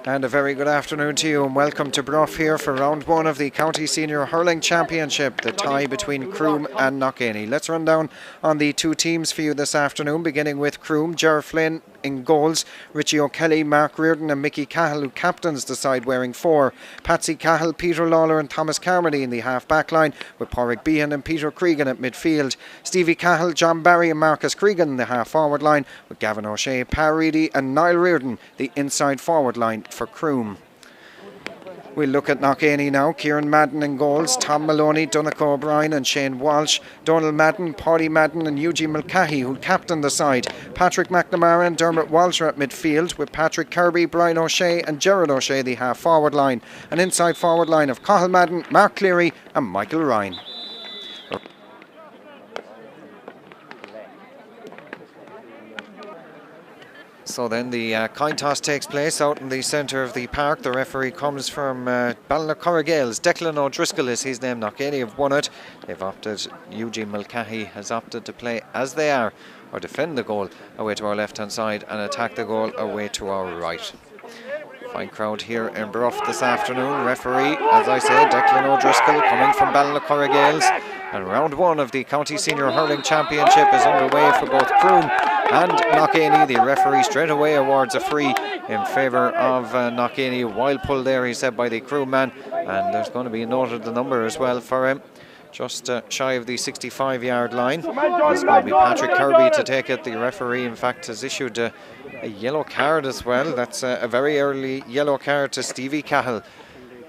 And a very good afternoon to you, and welcome to Brough here for round one of the County Senior Hurling Championship, the tie between Croom and Knockainey. Let's run down on the two teams for you this afternoon, beginning with Croom. Ger Flynn in goals, Richie O'Kelly, Mark Reardon and Mickey Cahill, who captains the side wearing 4. Patsy Cahill, Peter Lawler and Thomas Carmody in the half-back line, with Porrick Behan and Peter Cregan at midfield. Stevie Cahill, John Barry and Marcus Cregan in the half-forward line, with Gavin O'Shea, Per Reedy and Niall Reardon the inside forward line for Croom. We'll look at Knockainey now. Kieran Madden in goals, Tom Moloney, Donncha O'Brien and Shane Walsh, Donald Madden, Paddy Madden and Eugene Mulcahy, who captain the side. Patrick McNamara and Dermot Walsh are at midfield, with Patrick Kirby, Brian O'Shea and Gerard O'Shea the half-forward line. An inside forward line of Cahill Madden, Mark Cleary and Michael Ryan. So then the coin toss takes place out in the centre of the park. The referee comes from Ballinacurragales. Declan O'Driscoll is his name. Knockainey have won it. They've opted, Eugene Mulcahy has opted to play as they are, or defend the goal away to our left hand side and attack the goal away to our right. Fine crowd here in Brough this afternoon. Referee, as I said, Declan O'Driscoll coming from Ballinacurragales. And round one of the County Senior Hurling Championship is underway for both Croom and Knockainey. The referee straight away awards a free in favour of Knockainey. Wild pull there, he said, by the Croom man, and there's going to be a note of the number as well for him. Just shy of the 65-yard line. It's going to be Patrick Kirby to take it. The referee, in fact, has issued a yellow card as well. That's a very early yellow card to Stevie Cahill.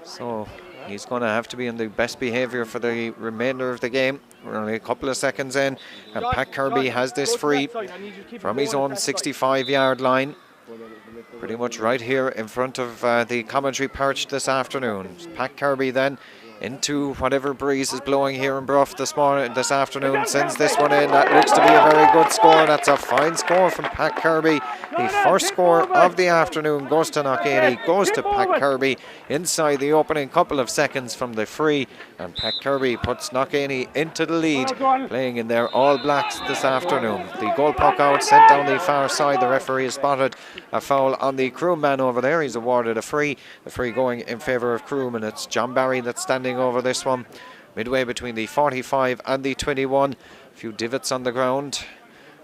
So he's going to have to be in the best behaviour for the remainder of the game. We're only a couple of seconds in, and Pat Kirby has this free from his own 65-yard line. Pretty much right here in front of the commentary perch this afternoon. Pat Kirby then into whatever breeze is blowing here in Brough this afternoon, sends this one in. That looks to be a very good score. That's a fine score from Pat Kirby. The first score of the afternoon goes to Knockainey, goes to Pat Kirby inside the opening couple of seconds from the free, and Pat Kirby puts Knockainey into the lead, playing in their All Blacks this afternoon. The goal puck out, sent down the far side. The referee has spotted a foul on the Croom man over there. He's awarded a free. The free going in favour of Croom, and it's John Barry that's standing over this one, midway between the 45 and the 21. A few divots on the ground.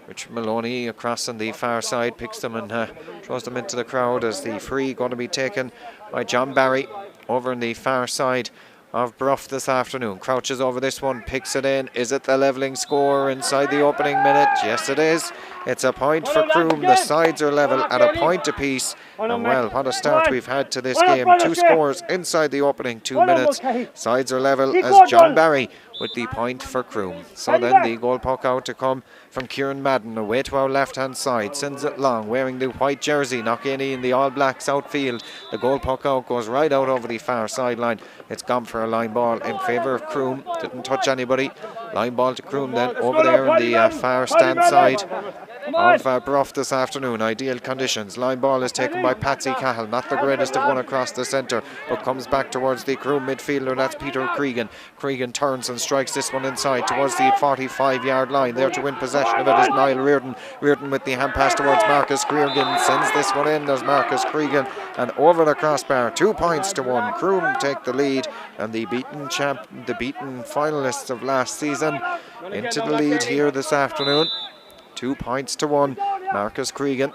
Richard Moloney across on the far side picks them and throws them into the crowd, as the free going to be taken by John Barry over on the far side of Brough this afternoon. Crouches over this one, picks it in. Is it the levelling score inside the opening minute? Yes, it is. It's a point for Croom. The sides are level at a point apiece. And well, what a start we've had to this game. 2 scores inside the opening 2 minutes. Sides are level as John Barry with the point for Croom. So then the goal puck out to come from Kieran Madden, away to our left hand side, sends it long, wearing the white jersey. Knockainey in the All Blacks outfield. The goal puck out goes right out over the far sideline. It's gone for a line ball in favour of Croom. Didn't touch anybody. Line ball to Croom then over there in the far stand side of Brough this afternoon. Ideal conditions. Line ball is taken by Patsy Cahill, not the greatest of one across the centre, but comes back towards the Croom midfielder. That's Peter Cregan. Cregan turns and strikes this one inside towards the 45-yard line. There to win possession of it is Niall Reardon. Reardon with the hand pass towards Marcus Cregan, sends this one in. There's Marcus Cregan, and over the crossbar. 2 points to 1. Croom take the lead, and the beaten finalists of last season into the lead here this afternoon. 2 points to 1. Marcus Cregan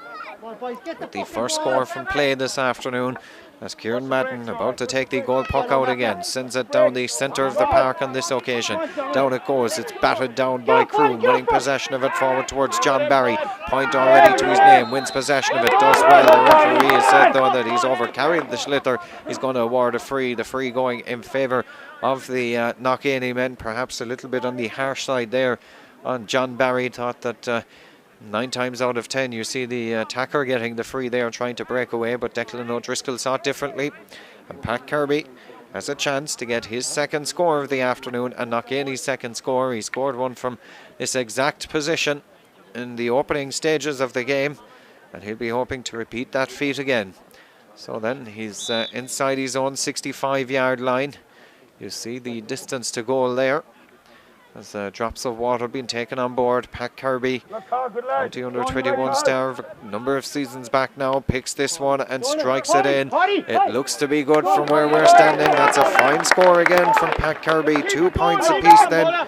with the first score from play this afternoon, as Kieran Madden about to take the goal puck out again. Sends it down the centre of the park on this occasion. Down it goes. It's batted down by Croom, winning possession of it forward towards John Barry. Point already to his name. Wins possession of it. Does well. The referee has said though that he's overcarried the Schlitter. He's going to award a free. The free going in favour of the Knockainey men. Perhaps a little bit on the harsh side there on John Barry. Thought that 9 times out of 10 you see the attacker getting the free there, trying to break away, but Declan O'Driscoll saw it differently, and Pat Kirby has a chance to get his second score of the afternoon and Knockainey's second score. He scored one from this exact position in the opening stages of the game, and he'll be hoping to repeat that feat again. So then he's inside his own 65-yard line. You see the distance to goal there. As drops of water being taken on board. Pat Kirby, 20 under 21 star, a number of seasons back now, picks this one and strikes it in. It looks to be good from where we're standing. That's a fine score again from Pat Kirby. 2 points apiece then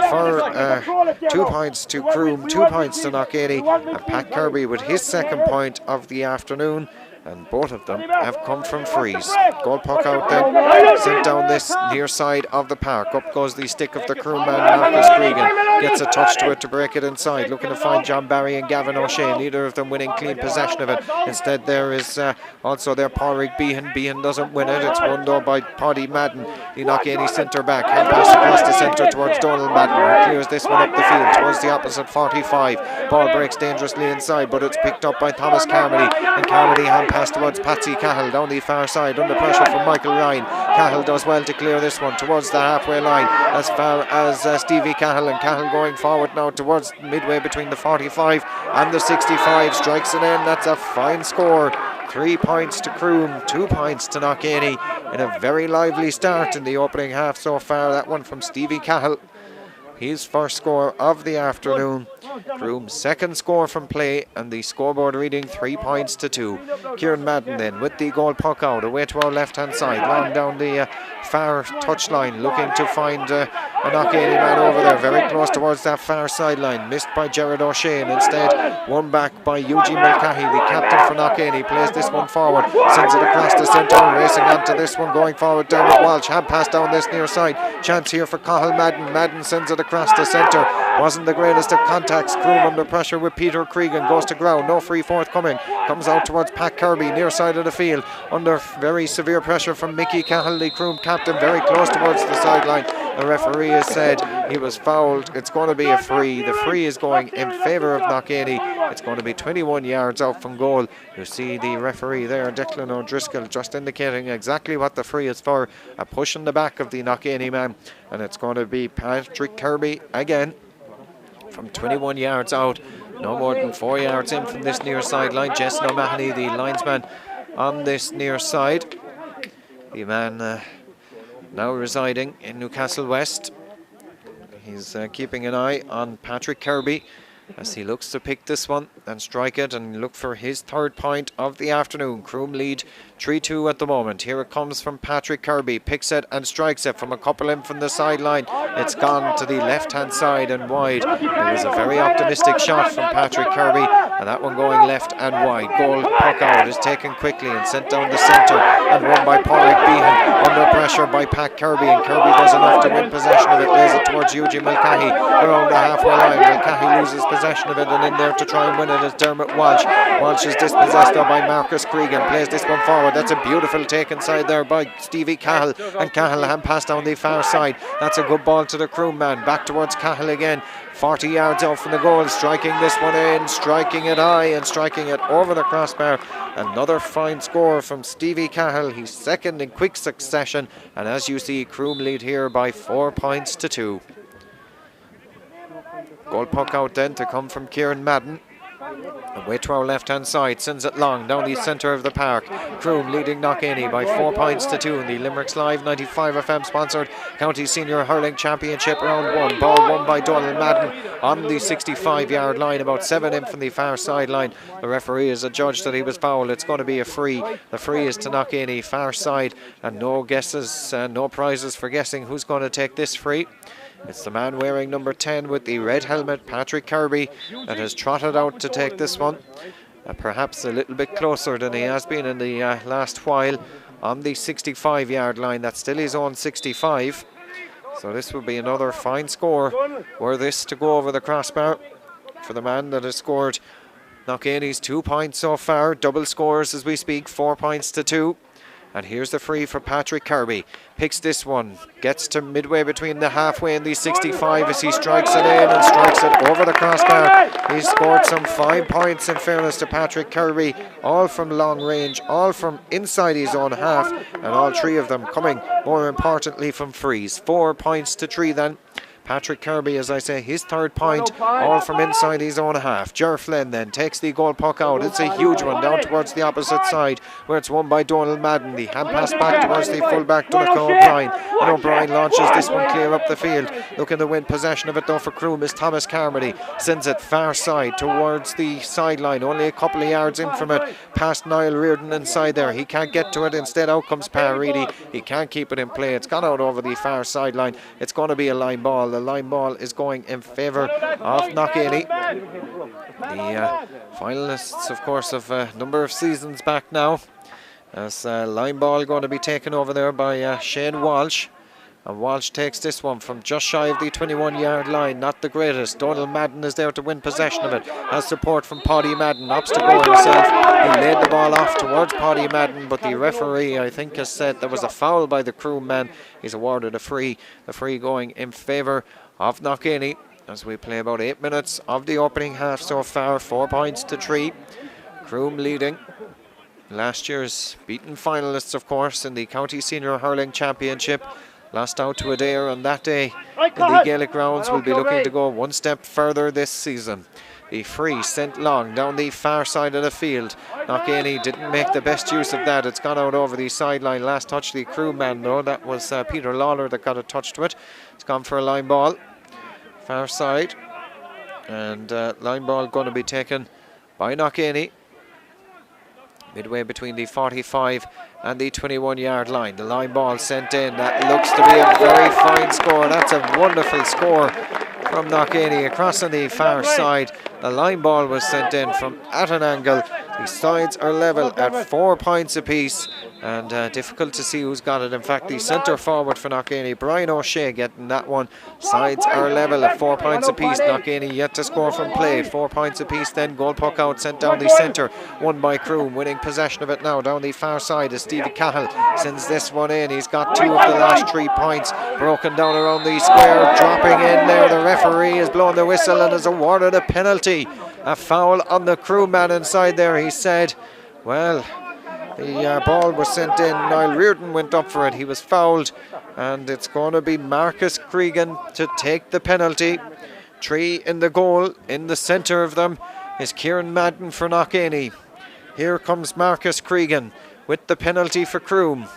for 2 points to Croom, 2 points to Knockainey, and Pat Kirby with his second point of the afternoon. And both of them have come from frees. Goal puck out then, sent down this near side of the park. Up goes the stick of the Croom man, Marcus Cregan. Gets a touch to it to break it inside. Looking to find John Barry and Gavin O'Shea. Neither of them winning clean possession of it. Instead there is also their Pádraig Behan. Behan doesn't win it. It's won though by Paddy Madden, the Knockainey centre back. Hand pass across the centre towards Donald Madden, who clears this one up the field towards the opposite 45. Ball breaks dangerously inside, but it's picked up by Thomas Carmody. And Carmody hand pass towards Patsy Cahill down the far side under pressure from Michael Ryan. Cahill does well to clear this one towards the halfway line as far as Stevie Cahill, and Cahill going forward now towards midway between the 45 and the 65, strikes it in. That's a fine score. 3 points to Croom, 2 points to Knockainey in a very lively start in the opening half so far. That one from Stevie Cahill, his first score of the afternoon. Croom's second score from play, and the scoreboard reading 3 points to 2. Kieran Madden then with the goal puck out away to our left hand side, long down the far touchline, looking to find a Knockainey man over there, very close towards that far sideline. Missed by Jared O'Shea, and instead won back by Eugene Mulcahy, the captain for Knockainey. Plays this one forward, sends it across the centre, racing onto this one, going forward. Dermot Walsh, hand pass down this near side. Chance here for Cahill Madden. Madden sends it across the centre. Wasn't the greatest of contacts. Croom under pressure with Peter Cregan, goes to ground, no free forthcoming. Comes out towards Pat Kirby, near side of the field, under very severe pressure from Mickey Cahill, the Croom captain, very close towards the sideline. The referee has said he was fouled. It's going to be a free. The free is going in favour of Knockainey. It's going to be 21 yards out from goal. You see the referee there, Declan O'Driscoll, just indicating exactly what the free is for. A push in the back of the Knockainey man, and it's going to be Patrick Kirby again from 21 yards out, no more than 4 yards in from this near sideline. Jason O'Mahony, the linesman on this near side, the man now residing in Newcastle West. He's keeping an eye on Patrick Kirby as he looks to pick this one and strike it and look for his third point of the afternoon. Croom lead 3-2 at the moment. Here it comes from Patrick Kirby, picks it and strikes it from a couple in from the sideline. It's gone to the left hand side and wide. It was a very optimistic shot from Patrick Kirby, and that one going left and wide. Goal puck out is taken quickly and sent down the centre and won by Pádraig Behan under pressure by Pat Kirby, and Kirby does enough to win possession of it. Lays it towards Eugene Mulcahy around the halfway line. Mulcahy loses possession of it, and in there to try and win it is Dermot Walsh. Walsh is dispossessed of by Marcus Cregan, plays this one forward. That's a beautiful take inside there by Stevie Cahill, and Cahill hand pass down the far side. That's a good ball to the Croom man, back towards Cahill again, 40 yards out from the goal, striking this one in, striking it high and striking it over the crossbar. Another fine score from Stevie Cahill, he's second in quick succession, and as you see, Croom lead here by 4 points to 2. Goal puck out then to come from Kieran Madden. Away to our left hand side, sends it long down the centre of the park. Croom leading Knockainey by 4 points to 2 in the Limerick's Live 95 FM sponsored County Senior Hurling Championship round 1. Ball won by Donald Madden on the 65 yard line, about 7 in from the far sideline. The referee has adjudged that he was fouled. It's going to be a free. The free is to Knockainey far side, and no guesses, no prizes for guessing who's going to take this free. It's the man wearing number 10 with the red helmet, Patrick Kirby, that has trotted out to take this one. Perhaps a little bit closer than he has been in the last while on the 65 yard line. That's still his own 65. So this will be another fine score were this to go over the crossbar for the man that has scored Knockainey's 2 points so far. Double scores as we speak, 4 points to 2. And here's the free for Patrick Kirby. Picks this one, gets to midway between the halfway and the 65 as he strikes it in and strikes it over the crossbar. He's scored some 5 points in fairness to Patrick Kirby, all from long range, all from inside his own half, and all 3 of them coming more importantly from frees. 4 points to 3 then. Patrick Kirby, as I say, his third point, all from inside his own half. Ger Flynn then takes the goal puck out. It's a huge one down towards the opposite side, where it's won by Donald Madden. The hand pass back towards the fullback, Donegal O'Brien. And O'Brien launches this one clear up the field. Looking to win possession of it though for Croom is Thomas Carmody. Sends it far side towards the sideline, only a couple of yards in from it, past Niall Reardon inside there. He can't get to it, instead out comes Reedy. He can't keep it in play. It's gone out over the far sideline. It's going to be a line ball. The line ball is going in favour of Knockainey. The finalists, of course, of a number of seasons back now. As line ball going to be taken over there by Shane Walsh. And Walsh takes this one from just shy of the 21-yard line. Not the greatest. Donald Madden is there to win possession of it. Has support from Paddy Madden. Ups to goal himself. He laid the ball off towards Paddy Madden, but the referee, I think, has said there was a foul by the Croom man. He's awarded a free. The free going in favour of Knockainey as we play about 8 minutes of the opening half so far. 4 points to 3. Croom leading. Last year's beaten finalists, of course, in the County Senior Hurling Championship. Lost out to Adair on that day in the Gaelic rounds. Will be looking to go one step further this season. The free sent long down the far side of the field. Knockainey didn't make the best use of that. It's gone out over the sideline. Last touch the Crew man though. That was Peter Lawler that got a touch to it. It's gone for a line ball. Far side. And line ball going to be taken by Knockainey. Midway between the 45 and the 21-yard line. The line ball sent in. That looks to be a very fine score. That's a wonderful score from Knockainey across on the far side. The line ball was sent in from at an angle. The sides are level at 4 points apiece, and difficult to see who's got it. In fact, the centre forward for Knockainey, Brian O'Shea, getting that one. Sides are level at 4 points apiece. Knockainey yet to score from play. 4 points apiece then. Goal puck out, sent down the centre. Won by Croom. Winning possession of it now down the far side is Stevie Cahill. Sends this one in. He's got 2 of the last 3 points. Broken down around the square. Dropping in there. The referee has blown the whistle and has awarded a penalty. A foul on the Crew man inside there. He said, well, the ball was sent in. Niall Reardon went up for it. He was fouled. And it's going to be Marcus Cregan to take the penalty. 3 in the goal. In the centre of them is Kieran Madden for Knockainey. Here comes Marcus Cregan with the penalty for Croom.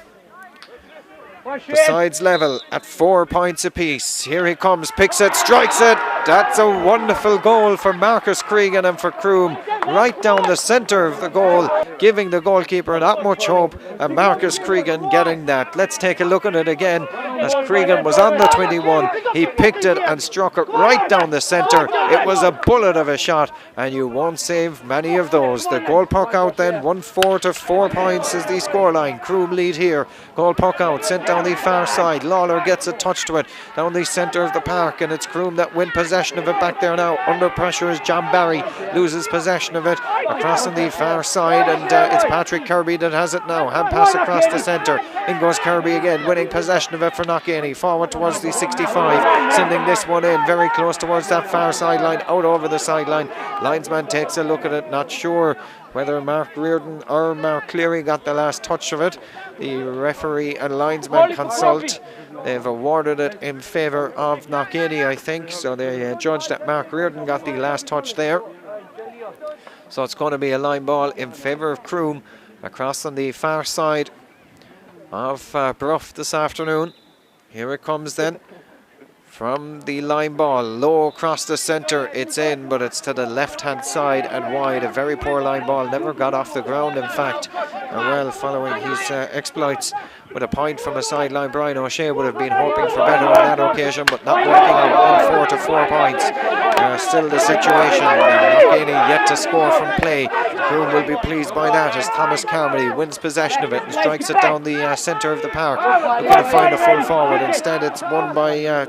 The sides level at 4 points apiece. Here he comes, picks it, strikes it. That's a wonderful goal for Marcus Cregan and for Croom. Right down the centre of the goal, giving the goalkeeper not much hope. And Marcus Cregan getting that. Let's take a look at it again. As Cregan was on the 21, he picked it and struck it right down the centre. It was a bullet of a shot, and you won't save many of those. The goal puck out then, 1-4 to 4 points is the scoreline. Croom lead here. Goal puck out, sent down the far side. Lawler gets a touch to it down the centre of the park, and it's Croom that win possession of it back there now. Under pressure is John Barry, loses possession of it across on the far side, and it's Patrick Kirby that has it now. Hand pass across the centre. In goes Kirby again, winning possession of it for Knockainey. Forward towards the 65, sending this one in very close towards that far sideline, out over the sideline. Linesman takes a look at it, not sure whether Mark Reardon or Mark Cleary got the last touch of it. The referee and linesman consult. They've awarded it in favour of Knockainey, I think. So they judged that Mark Reardon got the last touch there. So it's going to be a line ball in favour of Croom across on the far side of Brough this afternoon. Here it comes then. From the line ball, low across the centre, it's in, but it's to the left-hand side and wide. A very poor line ball, never got off the ground, in fact. Well, following his exploits with a point from a sideline, Brian O'Shea would have been hoping for better on that occasion, but not working out. 1-4 to 4 points. Still the situation. Knockainey yet to score from play. Croom will be pleased by that as Thomas Carmody wins possession of it and strikes it down the centre of the park. Looking to find a full forward. Instead, it's won by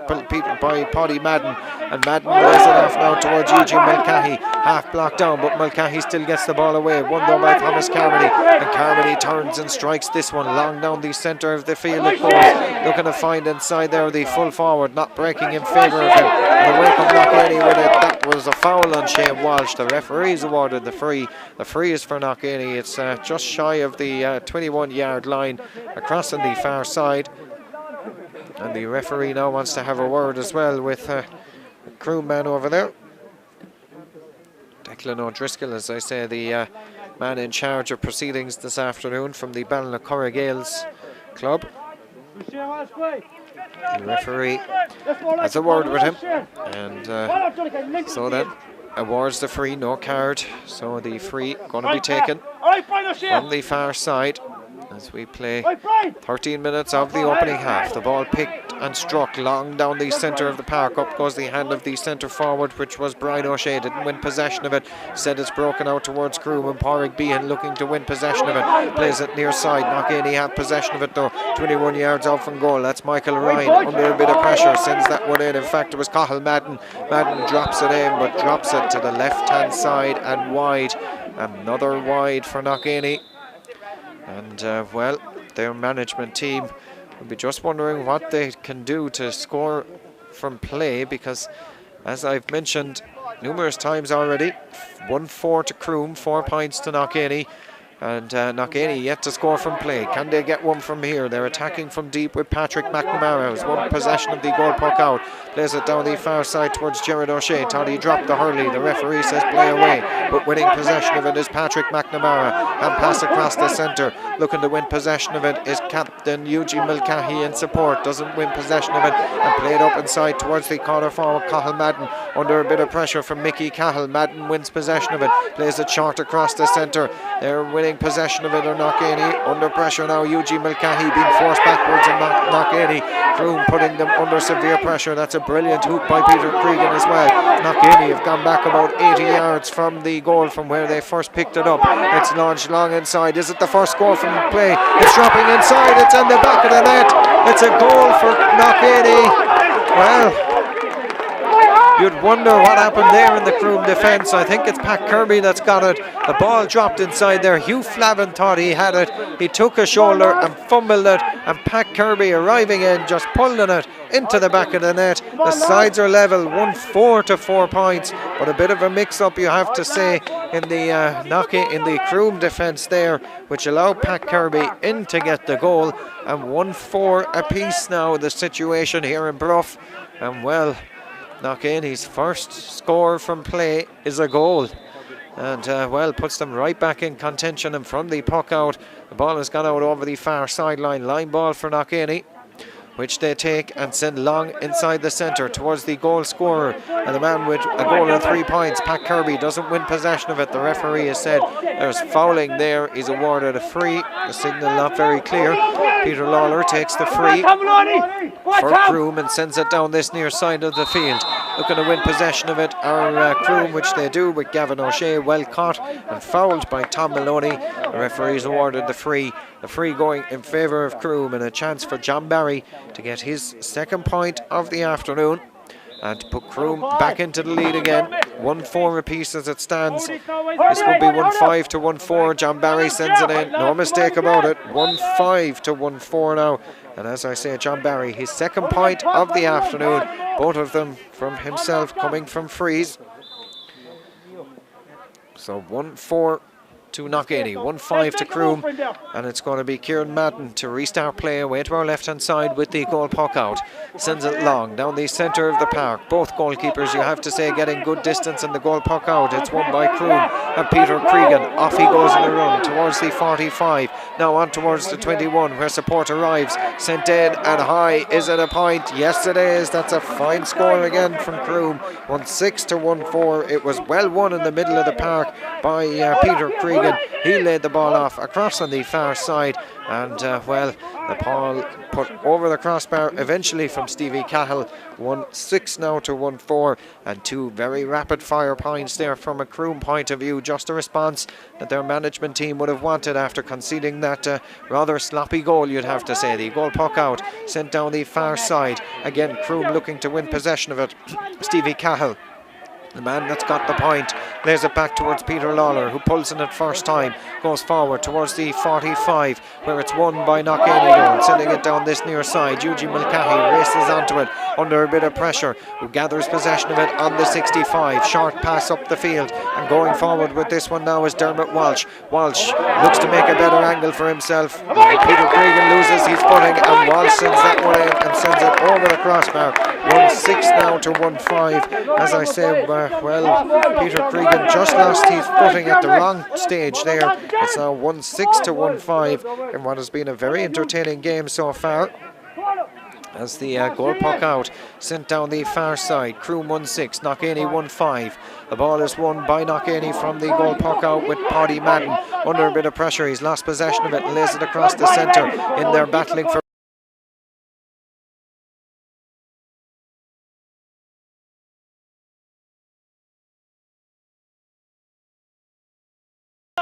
Paddy Madden, and Madden lays it off now towards Eugene Mulcahy. Half blocked down, but Mulcahy still gets the ball away. Won though by Thomas Carmody, and Carmody turns and strikes this one long down the centre of the field. It goes, looking to find inside there the full forward, not breaking in favour of him. And away comes Knockainey with it. That was a foul on Shane Walsh. The referees awarded the free. The free is for Knockainey. It's just shy of the 21-yard line across on the far side. And the referee now wants to have a word as well with the Croom man over there. Declan O'Driscoll, as I say, the man in charge of proceedings this afternoon from the Ballinacurra Gales club. The referee has a word with him, and so then awards the free, no card. So the free going to be taken from the far side as we play 13 minutes of the opening half. The ball picked and struck long down the centre of the park. Up goes the hand of the centre forward, which was Brian O'Shea. Didn't win possession of it. Said it's broken out towards Croom, and Pádraig Behan looking to win possession of it. Plays it near side. Knockainey have possession of it though. 21 yards out from goal. That's Michael Ryan under a bit of pressure. Sends that one in. In fact, it was Cathal Madden. Madden drops it in, but drops it to the left-hand side and wide. Another wide for Knockainey. And well, their management team will be just wondering what they can do to score from play, because as I've mentioned numerous times already, 1-4 to Croom, 4 points to Knockainey. And Knockainey yet to score from play. Can they get one from here? They're attacking from deep with Patrick McNamara, who's won possession of the goal puck out. Plays it down the far side towards Jared O'Shea. Toddy dropped the hurley. The referee says play away. But winning possession of it is Patrick McNamara. And pass across the centre. Looking to win possession of it is captain Eugene Mulcahy in support. Doesn't win possession of it. And played up inside towards the corner forward. Cathal Madden under a bit of pressure from Mickey Cahill. Madden wins possession of it. Plays it short across the centre. They're winning possession of it are Knockainey. Under pressure now, Eugene Mulcahy being forced backwards, and Knockainey. Croom putting them under severe pressure. That's a brilliant hook by Peter Cregan as well. Knockainey have gone back about 80 yards from the goal from where they first picked it up. It's launched long inside. Is it the first goal from play? It's dropping inside. It's in the back of the net. It's a goal for Knockainey. Well, you'd wonder what happened there in the Croom defence. I think it's Pat Kirby that's got it. The ball dropped inside there. Hugh Flavin thought he had it. He took a shoulder and fumbled it, and Pat Kirby arriving in, just pulling it into the back of the net. The sides are level, 1-4 to 4 points, but a bit of a mix-up, you have to say, in the Croom defence there, which allowed Pat Kirby in to get the goal. And 1-4 apiece now, the situation here in Bruff. And well, Knockainey's first score from play is a goal, and well, puts them right back in contention. And from the puck out, the ball has gone out over the far sideline. Line ball for Knockainey, which they take and send long inside the centre towards the goal scorer, and the man with a goal and 3 points, Pat Kirby, doesn't win possession of it. The referee has said there's fouling there. He's awarded a free. The signal not very clear. Peter Lawler takes the free for Croom and sends it down this near side of the field. Looking to win possession of it are Croom, which they do with Gavin O'Shea, well caught and fouled by Tom Moloney. The referee's awarded the free. The free going in favour of Croom, and a chance for John Barry to get his second point of the afternoon and to put Croom back into the lead again. 1-4 apiece as it stands. This will be 1-5 to 1-4. John Barry sends it in, no mistake about it. 1-5 to 1-4 now. And as I say, John Barry, his second point of the afternoon. Both of them from himself, coming from frees. So 1-4 to Knockainey, 1-5 to Croom, and it's going to be Kieran Madden to restart play away to our left hand side with the goal puck out. Sends it long down the centre of the park. Both goalkeepers, you have to say, getting good distance in the goal puck out. It's won by Croom and Peter Cregan. Off he goes in the run towards the 45, now on towards the 21 where support arrives. Sent in and high. Is it a point? Yes it is. That's a fine score again from Croom. 1-6 to 1-4. It was well won in the middle of the park by Peter Cregan. He laid the ball off across on the far side, and well, the ball put over the crossbar eventually from Stevie Cahill. 1-6 now to 1-4, and two very rapid fire points there from a Croom point of view. Just a response that their management team would have wanted after conceding that rather sloppy goal, you'd have to say. The goal puck out, sent down the far side. Again, Croom looking to win possession of it. Stevie Cahill, the man that's got the point, lays it back towards Peter Lawler, who pulls in it first time, goes forward towards the 45, where it's won by Knockainey, sending it down this near side. Eugene Mulcahy races onto it under a bit of pressure, who gathers possession of it on the 65. Short pass up the field, and going forward with this one now is Dermot Walsh. Walsh looks to make a better angle for himself. Peter Cregan loses his footing, and Walsh sends that one in and sends it over the crossbar. 1-6 now to 1-5. As I say, well, Peter Cregan just lost his footing at the wrong stage there. It's now 1-6 to 1-5 in what has been a very entertaining game so far. As the goal puck out, sent down the far side. Croom 1-6, Knockainey 1-5. The ball is won by Knockainey from the goal puck out with Paddy Madden under a bit of pressure. He's lost possession of it and lays it across the centre in there battling for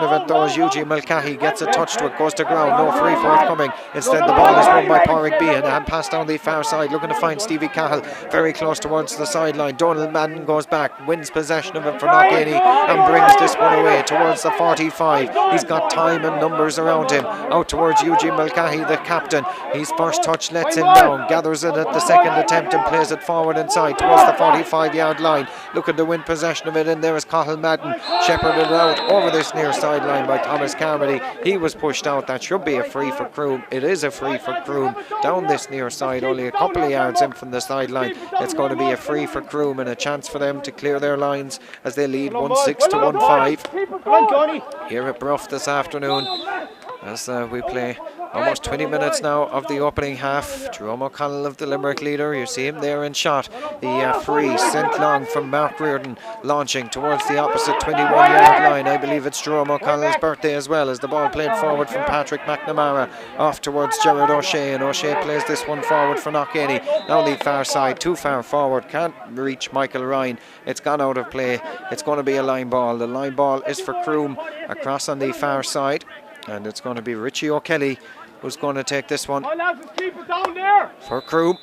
of it though, as Eugene Mulcahy gets a touch to it, goes to ground, no free forthcoming. Instead the ball is won by Pádraig Behan and passed down the far side, looking to find Stevie Cahill very close towards the sideline. Donald Madden goes back, wins possession of it for Knockainey and brings this one away towards the 45. He's got time and numbers around him, out towards Eugene Mulcahy, the captain. His first touch lets him down, gathers it at the second attempt and plays it forward inside towards the 45-yard line, looking to win possession of it. And there is Cahill Madden, shepherded out over this near sideline by Thomas Carmody. He was pushed out. That should be a free for Croom. It is a free for Croom down this near side, only a couple of yards in from the sideline. It's going to be a free for Croom and a chance for them to clear their lines as they lead 1-6 to 1-5 here at Bruff this afternoon, as we play almost 20 minutes now of the opening half. Jerome O'Connell of the Limerick leader, you see him there in shot. The free sent long from Mark Reardon, launching towards the opposite 21-yard line. I believe it's Jerome O'Connell's birthday as well, as the ball played forward from Patrick McNamara off towards Gerard O'Shea, and O'Shea plays this one forward for Knockainey down the far side, too far forward, can't reach Michael Ryan. It's gone out of play. It's going to be a line ball. The line ball is for Croom across on the far side, and it's going to be Richie O'Kelly who's going to take this one for Croom.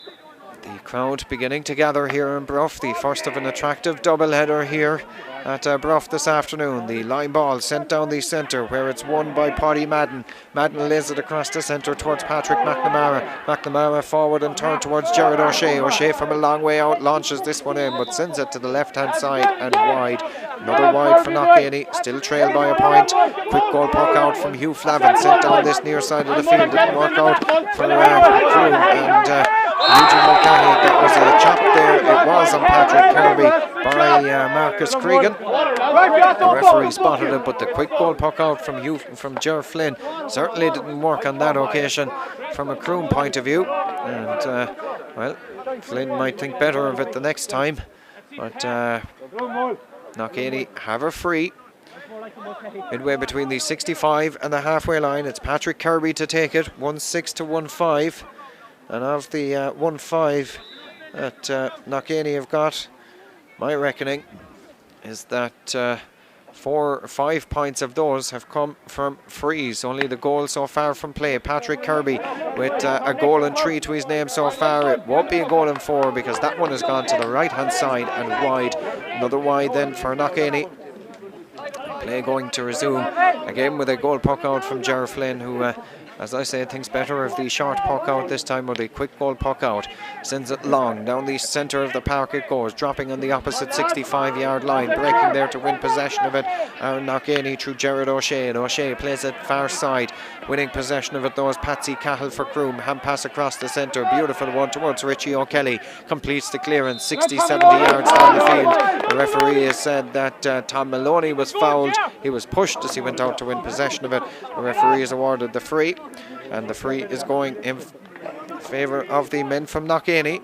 The crowd beginning to gather here in Bruff, the first of an attractive doubleheader here at Bruff this afternoon. The line ball sent down the centre, where it's won by Paddy Madden. Madden lays it across the centre towards Patrick McNamara. McNamara forward and turned towards Gerard O'Shea. O'Shea from a long way out launches this one in, but sends it to the left hand side and wide. Another wide for Knockainey, still trailed by a point. Quick goal puck out from Hugh Flavin, sent down this near side of the field. Didn't work out for Croom, and Eugene Mulcahy, that was a chop there. It was on Patrick Kirby by Marcus Cregan. The referee spotted it, but the quick goal puck out from Ger Flynn certainly didn't work on that occasion from a Croom point of view. And well, Flynn might think better of it the next time, but Knockainey have a free midway between the 65 and the halfway line. It's Patrick Kirby to take it, 1-6 to 1-5. And of the 1-5 that Knockainey have got, my reckoning is that 4 or 5 points of those have come from frees. Only the goal so far from play. Patrick Kirby with a goal and 3 to his name so far. It won't be a goal and 4 because that one has gone to the right hand side and wide. Another wide then for Knockainey. Play going to resume again with a goal puck out from Ger Flynn, who as I say, thinks better of the short puck out this time, or the quick goal puck out. Sends it long down the centre of the park it goes, dropping on the opposite 65-yard line, breaking there to win possession of it. Knockainey through Gerard O'Shea, and O'Shea plays it far side. Winning possession of it though is Patsy Cahill for Croom. Hand pass across the centre, beautiful one towards Richie O'Kelly. Completes the clearance, 60-70 yards down the field. The referee has said that Tom Moloney was fouled. He was pushed as he went out to win possession of it. The referee has awarded the free, and the free is going in favour of the men from Knockainey.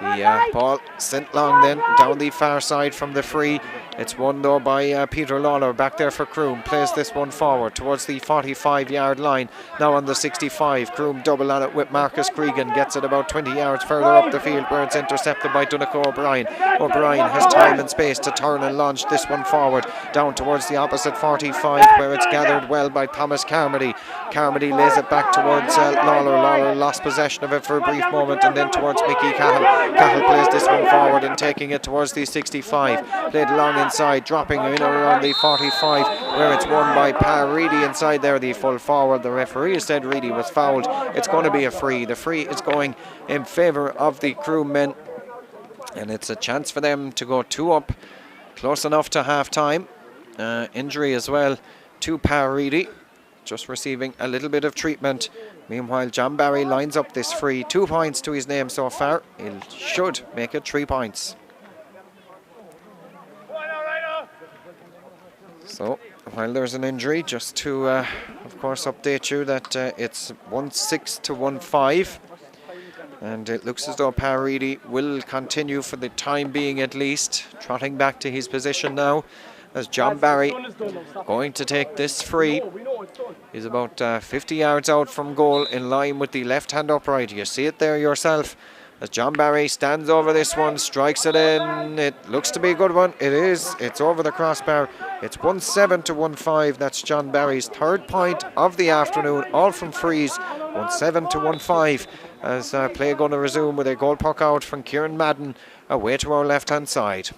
The ball sent long then down the far side from the free It's won though by Peter Lawler back there for Croom. Plays this one forward towards the 45-yard line. Now on the 65. Croom double on it with Marcus Cregan. Gets it about 20 yards further up the field where it's intercepted by Donegal O'Brien. O'Brien has time and space to turn and launch this one forward down towards the opposite 45 where it's gathered well by Thomas Carmody. Carmody lays it back towards Lawler. Lawler lost possession of it for a brief moment and then towards Mickey Cahill. Cahill plays this one forward and taking it towards the 65. Played long inside, dropping in around the 45 where it's won by Pa Reedy inside there, the full forward. The referee said Reedy was fouled. It's going to be a free. The free is going in favour of the Croom men, and it's a chance for them to go 2 up, close enough to half time. Injury as well to Pa Reedy, just receiving a little bit of treatment. Meanwhile, John Barry lines up this free. 2 points to his name so far. He should make it 3 points. So, while there's an injury, just to, of course, update you that it's 1-6 to 1-5. And it looks as though Pa Reedy will continue for the time being at least. Trotting back to his position now as John Barry going to take this free. He's about 50 yards out from goal in line with the left-hand upright. You see it there yourself as John Barry stands over this one, strikes it in. It looks to be a good one. It is. It's over the crossbar. It's 1-7 to 1-5. That's John Barry's 3rd point of the afternoon, all from frees. 1-7 to 1-5 as play going to resume with a goal puck out from Kieran Madden away to our left-hand side.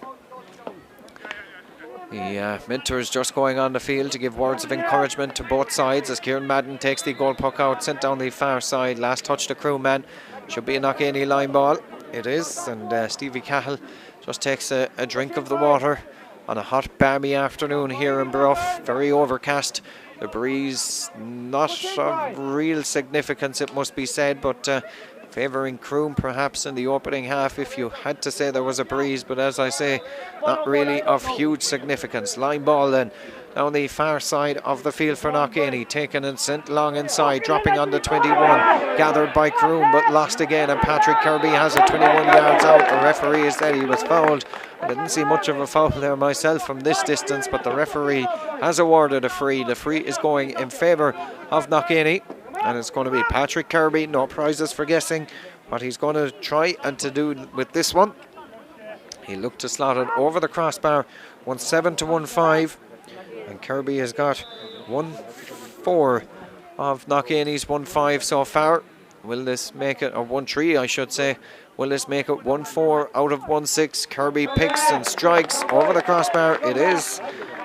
The mentors just going on the field to give words of encouragement to both sides as Kieran Madden takes the goal puck out, sent down the far side. Last touch to Croom man. Should be a Knockainey line ball. It is, and Stevie Cahill just takes a drink of the water on a hot, balmy afternoon here in Bruff. Very overcast. The breeze not of real significance, it must be said, but favouring Croom perhaps in the opening half if you had to say there was a breeze, but as I say, not really of huge significance. Line ball then down the far side of the field for Knockainey, taken and sent long inside, dropping on the 21, gathered by Croom but lost again, and Patrick Kirby has it 21 yards out. The referee said he was fouled. I didn't see much of a foul there myself from this distance, but the referee has awarded a free. The free is going in favour of Knockainey, and it's going to be Patrick Kirby. No prizes for guessing what he's going to try and to do with this one. He looked to slot it over the crossbar. 1-7 to 1-5, and Kirby has got 1-4 of Knockainey's 1-5 so far. Will this make it, or 1-3 I should say, will this make it 1-4 out of 1-6? Kirby picks and strikes over the crossbar. It is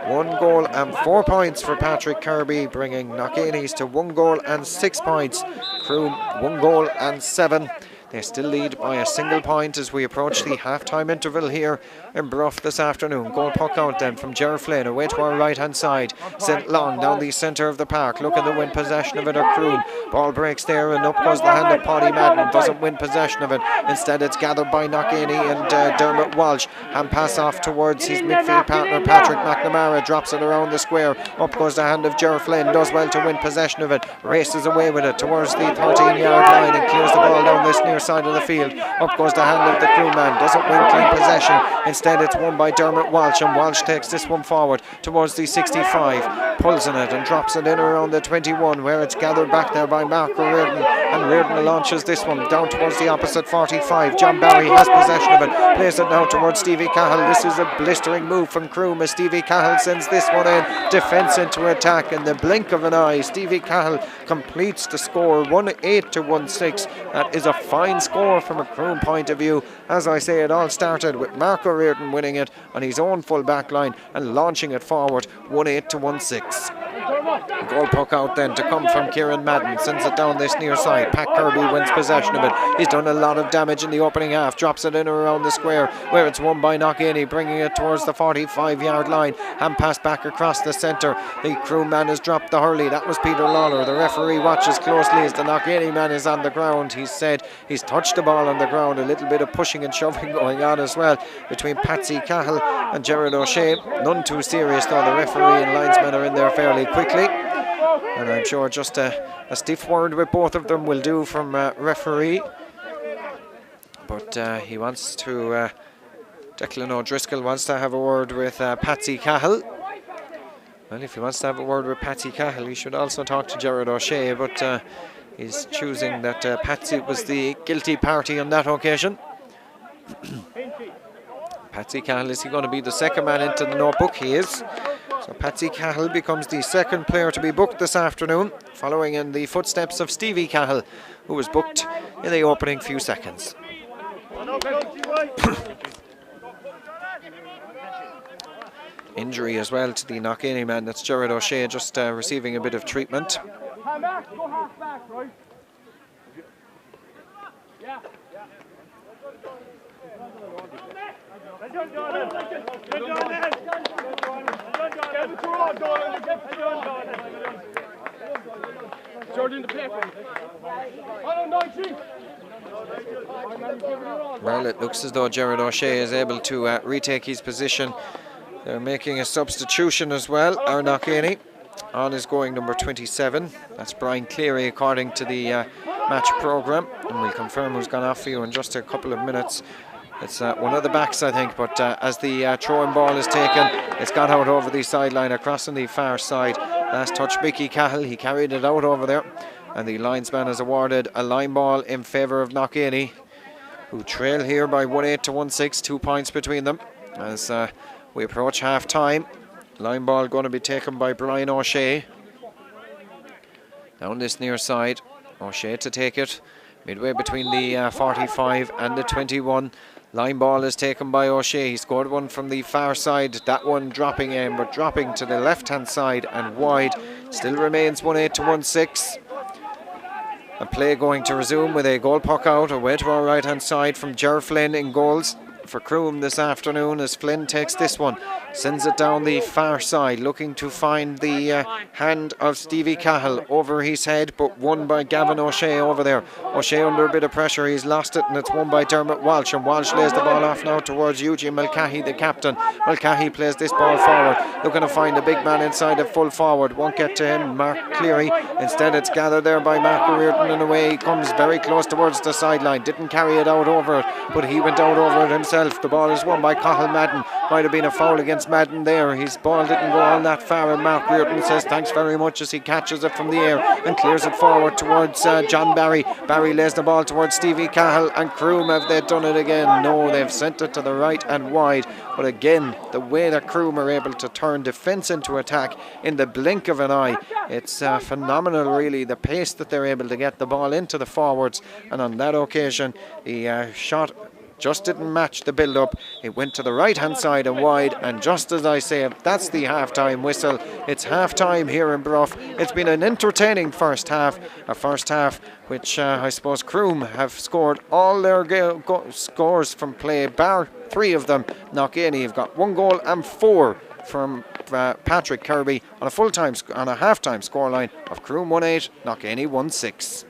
1 goal and 4 points for Patrick Kirby, bringing Knockainey's to 1 goal and 6 points. Croom 1 goal and 7. They still lead by a single point as we approach the half-time interval here in Bruff this afternoon. Goal puck out then from Ger Flynn away to our right-hand side. Sent long down the centre of the park, looking to win possession of it or Croom. Ball breaks there and up goes the hand of Paddy Madden. Doesn't win possession of it. Instead it's gathered by Knockainey and Dermot Walsh. Hand pass off towards his midfield partner Patrick McNamara. Drops it around the square. Up goes the hand of Ger Flynn. Does well to win possession of it. Races away with it towards the 13-yard line and clears the ball down this near side of the field. Up goes the hand of the Croom man. Doesn't win clean possession. Instead it's won by Dermot Walsh, and Walsh takes this one forward towards the 65. Pulls in it and drops it in around the 21 where it's gathered back there by Mark Reardon, and Reardon launches this one down towards the opposite 45. John Barry has possession of it. Plays it now towards Stevie Cahill. This is a blistering move from Croom as Stevie Cahill sends this one in. Defence into attack in the blink of an eye. Stevie Cahill completes the score 1-8 to 1-6. That is a fine score from a Croom point of view. As I say, it all started with Mark Reardon winning it on his own full back line and launching it forward 1-8 to 1-6. Goal puck out then to come from Kieran Madden. Sends it down this near side. Pat Kirby wins possession of it. He's done a lot of damage in the opening half. Drops it in around the square where it's won by Knockainey, bringing it towards the 45-yard line. Hand pass back across the centre. The Croom man has dropped the hurley. That was Peter Lawler. The referee watches closely as the Knockainey man is on the ground. He said he's touched the ball on the ground. A little bit of pushing and shoving going on as well between Patsy Cahill and Gerard O'Shea. None too serious though. The referee and linesmen are in there fairly quickly, and I'm sure just a stiff word with both of them will do from referee, but he wants to Declan O'Driscoll wants to have a word with Patsy Cahill. Well, if he wants to have a word with Patsy Cahill, he should also talk to Gerard O'Shea, but he's choosing that Patsy was the guilty party on that occasion. Patsy Cahill, is he going to be the second man into the notebook? He is. So Patsy Cahill becomes the second player to be booked this afternoon, following in the footsteps of Stevie Cahill, who was booked in the opening few seconds. Injury as well to the Knockainey man, that's Gerard O'Shea, just receiving a bit of treatment. Well, it looks as though Gerard O'Shea is able to retake his position. They're making a substitution as well. Our Knockainey on is going number 27. That's Brian Cleary according to the match programme, and we'll confirm who's gone off for you in just a couple of minutes. It's one of the backs, I think, but as the throwing ball is taken, it's gone out over the sideline across on the far side. Last touch, Mickey Cahill, he carried it out over there, and the linesman has awarded a line ball in favour of Knockainey, who trail here by 1-8 to 1-6, 2 points between them. As we approach half time, line ball going to be taken by Brian O'Shea. Down this near side, O'Shea to take it, midway between the 45 and the 21. Line ball is taken by O'Shea. He scored one from the far side, that one dropping in, but dropping to the left hand side and wide. Still remains 1-8 to 1-6. A play going to resume with a goal puck out away to our right hand side from Ger Flynn in goals for Croom this afternoon, as Flynn takes this one, sends it down the far side, looking to find the hand of Stevie Cahill over his head, but won by Gavin O'Shea over there. O'Shea under a bit of pressure, he's lost it, and it's won by Dermot Walsh, and Walsh lays the ball off now towards Eugene Mulcahy, the captain. Mulcahy plays this ball forward, looking to find the big man inside at full forward, won't get to him, Mark Cleary. Instead it's gathered there by Mark Reardon, and away he comes very close towards the sideline. Didn't carry it out over it, but he went out over it himself. The ball is won by Cahill Madden. Might have been a foul against Madden there. His ball didn't go all that far, and Mark Reardon says thanks very much as he catches it from the air and clears it forward towards John Barry. Barry lays the ball towards Stevie Cahill, and Croom, have they done it again? No, they've sent it to the right and wide. But again, the way that Croom are able to turn defence into attack in the blink of an eye, it's phenomenal really, the pace that they're able to get the ball into the forwards. And on that occasion, the shot just didn't match the build-up. It went to the right-hand side and wide, and just as I say, that's the half-time whistle. It's half-time here in Bruff. It's been an entertaining first half, a first half which I suppose Croom have scored all their scores from play, bar 3 of them. Knockainey have got 1 goal and 4 from Patrick Kirby on a half-time scoreline of Croom 1-8, Knockainey 1-6.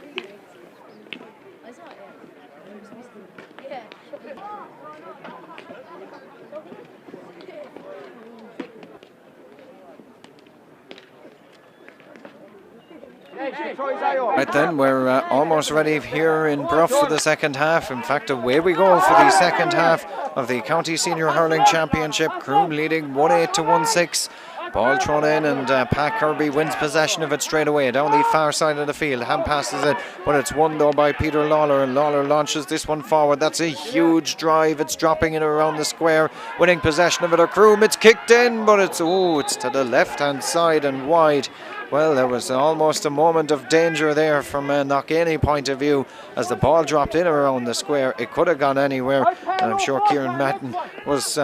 Right then, we're almost ready here in Bruff for the second half. In fact, away we go for the second half of the County Senior Hurling Championship. Croom leading 1-8 to 1-6. Ball thrown in, and Pat Kirby wins possession of it straight away down the far side of the field. Hand passes it, but it's won though by Peter Lawler, and Lawler launches this one forward. That's a huge drive. It's dropping in around the square, winning possession of it. A Croom, it's kicked in, but it's to the left hand side and wide. Well, there was almost a moment of danger there from a Knockainey point of view as the ball dropped in around the square. It could have gone anywhere, and I'm sure Kieran Madden was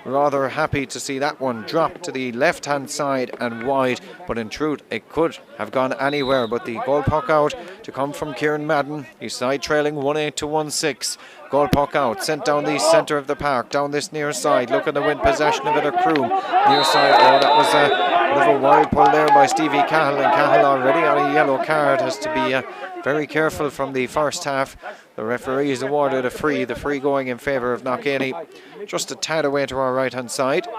rather happy to see that one drop to the left hand side and wide, but in truth it could have gone anywhere. But the goal puck out to come from Kieran Madden. He's side trailing 1-8 to 1-6. Goal puck out, sent down the centre of the park, down this near side, looking to win possession of it. A Croom near side. Oh, that was a bit of a wild pull there by Stevie Cahill, and Cahill already on a yellow card, has to be very careful from the first half. The referee is awarded a free, the free going in favour of Knockainey, just a tad away to our right hand side.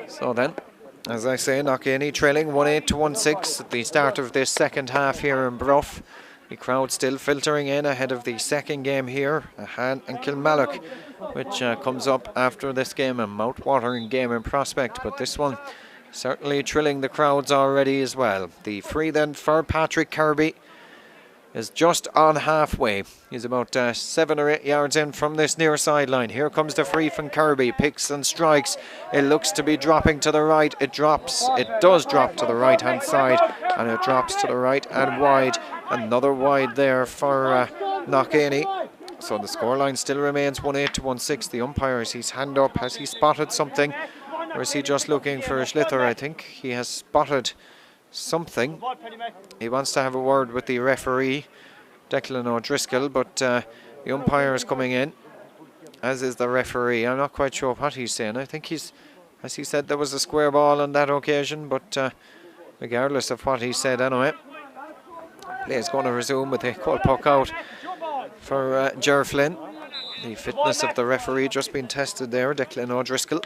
So then, as I say, Knockainey trailing 1-8 to 1-6 at the start of this second half here in Bruff. The crowd still filtering in ahead of the second game here, Aherne and Kilmallock, which comes up after this game, a mouth-watering game in prospect, but this one certainly thrilling the crowds already as well. The free then for Patrick Kirby is just on halfway. He's about 7 or 8 yards in from this near sideline. Here comes the free from Kirby, picks and strikes. It looks to be dropping to the right. It drops. It does drop to the right hand side, and it drops to the right and wide. Another wide there for Knockainey. So the scoreline still remains 1-8 to 1-6. The umpire, as he's hand up, has he spotted something, or is he just looking for a slither? I think he has spotted something. He wants to have a word with the referee, Declan O'Driscoll, but the umpire is coming in, as is the referee. I'm not quite sure what he's saying. I think he's, as he said, there was a square ball on that occasion, but regardless of what he said anyway, play is going to resume with a goal puck out for Ger Flynn. The fitness of the referee just been tested there, Declan O'Driscoll,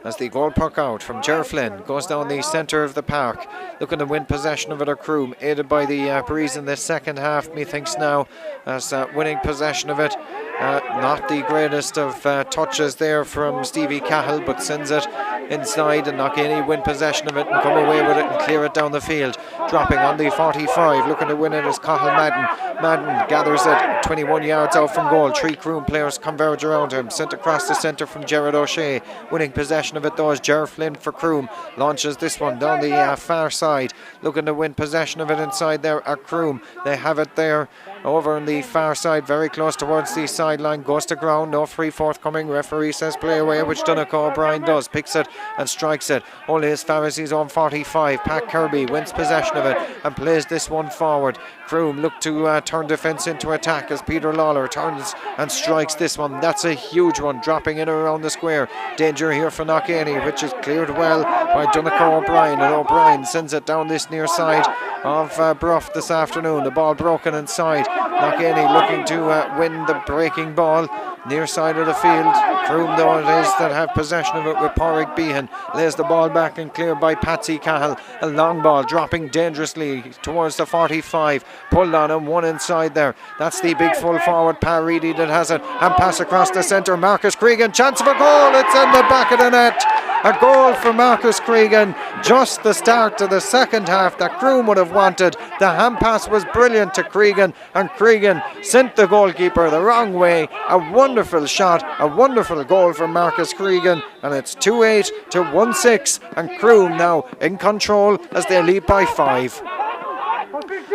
as the goal puck out from Ger Flynn goes down the centre of the park, looking to win possession of it. Croom, aided by the breeze in the second half, methinks now, as winning possession of it. Not the greatest of touches there from Stevie Cahill, but sends it inside, and Knockainey win possession of it and come away with it and clear it down the field. Dropping on the 45, looking to win it is Cahill Madden. Madden gathers it 21 yards out from goal. 3 Croom players converge around him. Sent across the centre from Gerard O'Shea. Winning possession of it though is Ger Flynn for Croom. Launches this one down the far side. Looking to win possession of it inside there at Croom. They have it there over on the far side, very close towards the sideline. Goes to ground, no free forthcoming. Referee says play away, which Donegal O'Brien does. Picks it and strikes it only as far as his own 45. Pat Kirby wins possession of it and plays this one forward. Croom look to turn defence into attack as Peter Lawler turns and strikes this one. That's a huge one, dropping in around the square. Danger here for Knockainey, which is cleared well by Donegal O'Brien, and O'Brien sends it down this near side of Bruff this afternoon. The ball broken inside. Knockainey looking to win the breaking ball near side of the field. Croom though it is that have possession of it with Porrick Behan. Lays the ball back and cleared by Patsy Cahill. A long ball dropping dangerously towards the 45. Pulled on him, one inside there. That's the big full forward Pa Reedy that has it. And pass across the centre. Marcus Cregan, chance of a goal. It's in the back of the net. A goal for Marcus Cregan. Just the start to the second half that Croom would have wanted. The hand pass was brilliant to Cregan, and Cregan sent the goalkeeper the wrong way. A wonderful shot, a wonderful goal for Marcus Cregan, and it's 2-8 to 1-6, and Croom now in control as they lead by 5.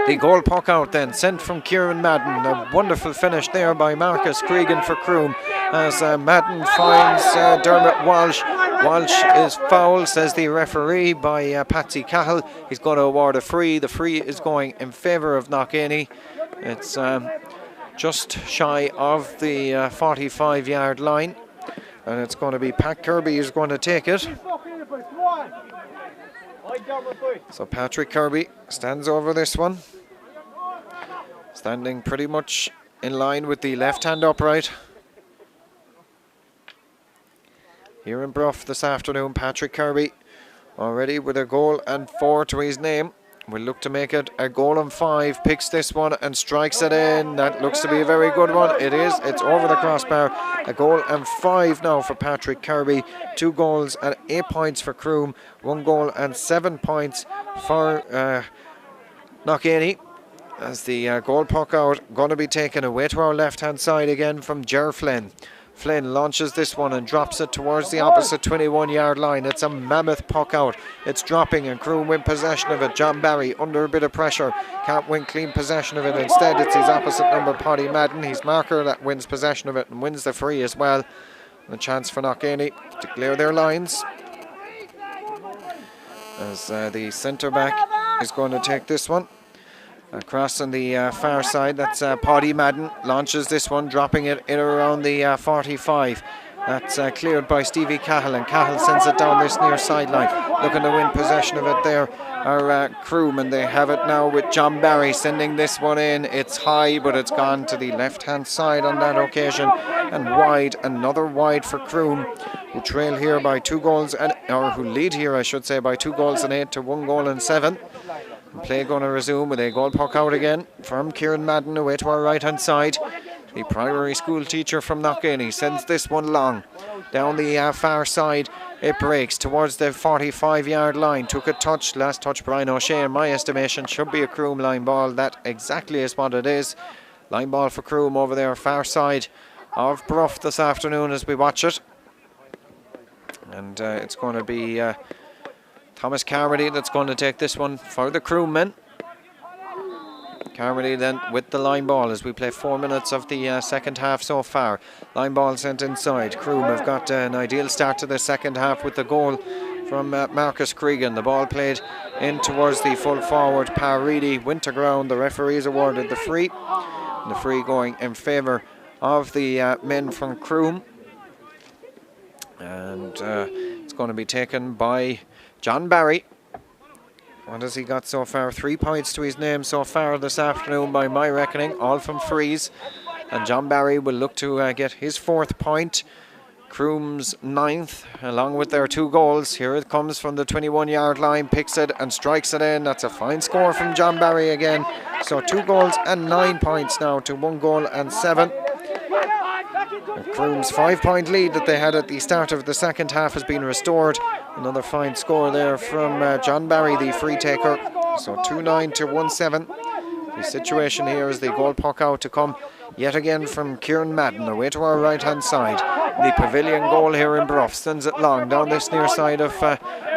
The goal puck out then, sent from Kieran Madden. A wonderful finish there by Marcus Cregan for Croom, as Madden finds Dermot Walsh. Walsh is foul, says the referee, by Patsy Cahill. He's going to award a free. The free is going in favour of Knockainey. It's just shy of the 45-yard line, and it's going to be Pat Kirby who's going to take it. So Patrick Kirby stands over this one, standing pretty much in line with the left hand upright. Here in Bruff this afternoon, Patrick Kirby already with a goal and 4 to his name. Will look to make it a goal and 5. Picks this one and strikes it in. That looks to be a very good one. It is. It's over the crossbar. A goal and 5 now for Patrick Kirby. 2 goals and 8 points for Croom. 1 goal and 7 points for Knockainey. As the goal puck out, going to be taken away to our left hand side again from Ger Flynn. Flynn launches this one and drops it towards the opposite 21-yard line. It's a mammoth puck out. It's dropping and Croom win possession of it. John Barry under a bit of pressure. Can't win clean possession of it. Instead, it's his opposite number, Paddy Madden, his marker, that wins possession of it and wins the free as well. And a chance for Knockainey to clear their lines, as the centre-back is going to take this one. Across on the far side, that's Paddy Madden, launches this one, dropping it in around the 45. That's cleared by Stevie Cahill, and Cahill sends it down this near sideline. Looking to win possession of it there are Croom, and they have it now with John Barry sending this one in. It's high, but it's gone to the left-hand side on that occasion, and wide, another wide for Croom, who trail here by 2 goals, or who lead here, I should say, by 2 goals and 8 to 1 goal and 7. Play going to resume with a goal puck out again from Kieran Madden away to our right hand side. The primary school teacher from Knockainey sends this one long down the far side. It breaks towards the 45-yard line. Took a touch, last touch Brian O'Shea in my estimation. Should be a Croom line ball. That exactly is what it is. Line ball for Croom over there far side of Bruff this afternoon as we watch it. And it's going to be Thomas Carmody that's going to take this one for the Croom men. Carmody then with the line ball as we play 4 minutes of the second half so far. Line ball sent inside. Croom have got an ideal start to the second half with the goal from Marcus Cregan. The ball played in towards the full forward Paridi. Went to ground. The referees awarded the free. And the free going in favour of the men from Croom. And it's going to be taken by John Barry. What has he got so far? 3 points to his name so far this afternoon by my reckoning, all from frees. And John Barry will look to get his 4th point. Croom's 9th, along with their 2 goals. Here it comes from the 21-yard line, picks it and strikes it in. That's a fine score from John Barry again. So 2 goals and 9 points now to 1 goal and 7. Croom's 5-point lead that they had at the start of the second half has been restored. Another fine score there from John Barry, the free taker. So 2-9 to 1-7. The situation here is the goal puck out to come yet again from Kieran Madden away to our right hand side. The pavilion goal here in Bruff sends it long down this near side of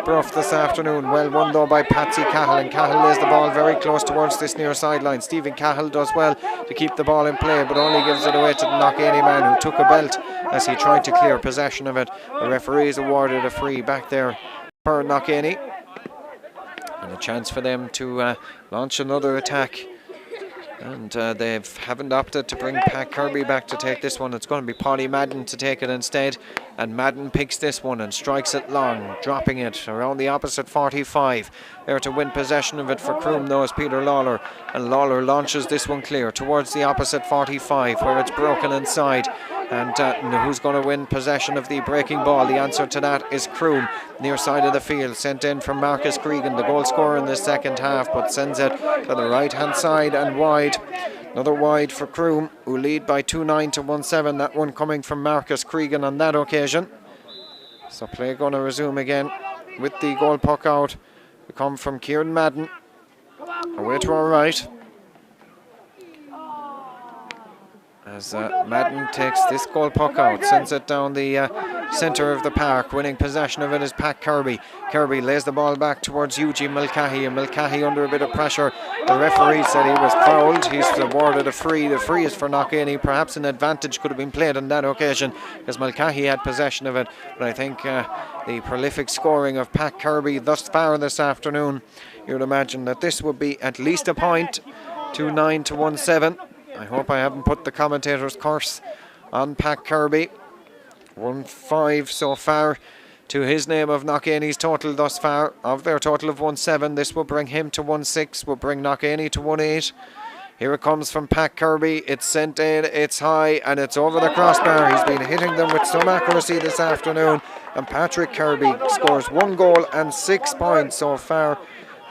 Bruff this afternoon. Well won though by Patsy Cahill, and Cahill lays the ball very close towards this near sideline. Stephen Cahill does well to keep the ball in play, but only gives it away to the Knockainey man who took a belt as he tried to clear possession of it. The referees awarded a free back there for Knockainey, and a chance for them to launch another attack. And they haven't opted to bring Pat Kirby back to take this one. It's going to be Paddy Madden to take it instead. And Madden picks this one and strikes it long, dropping it around the opposite 45. There to win possession of it for Croom though is Peter Lawler. And Lawler launches this one clear towards the opposite 45 where it's broken inside. And who's going to win possession of the breaking ball? The answer to that is Croom, near side of the field, sent in from Marcus Cregan, the goal scorer in the second half, but sends it to the right hand side and wide. Another wide for Croom, who lead by 2-9 to 1-7. That one coming from Marcus Cregan on that occasion. So play going to resume again with the goal puck out to come from Kieran Madden away to our right. As Madden takes this goal puck out, sends it down the centre of the park. Winning possession of it is Pat Kirby. Kirby lays the ball back towards Eugene Mulcahy, and Mulcahy under a bit of pressure. The referee said he was fouled. He's awarded a free. The free is for Knockainey. Perhaps an advantage could have been played on that occasion because Mulcahy had possession of it. But I think the prolific scoring of Pat Kirby thus far this afternoon, you'd imagine that this would be at least a point. 2-9 to 1-7. I hope I haven't put the commentator's curse on Pat Kirby. 1-5 so far to his name of Knockainey's total thus far. Of their total of 1-7, this will bring him to 1-6, will bring Knockainey to 1-8. Here it comes from Pat Kirby. It's sent in, it's high, and it's over the crossbar. He's been hitting them with some accuracy this afternoon. And Patrick Kirby scores 1 goal and 6 points so far.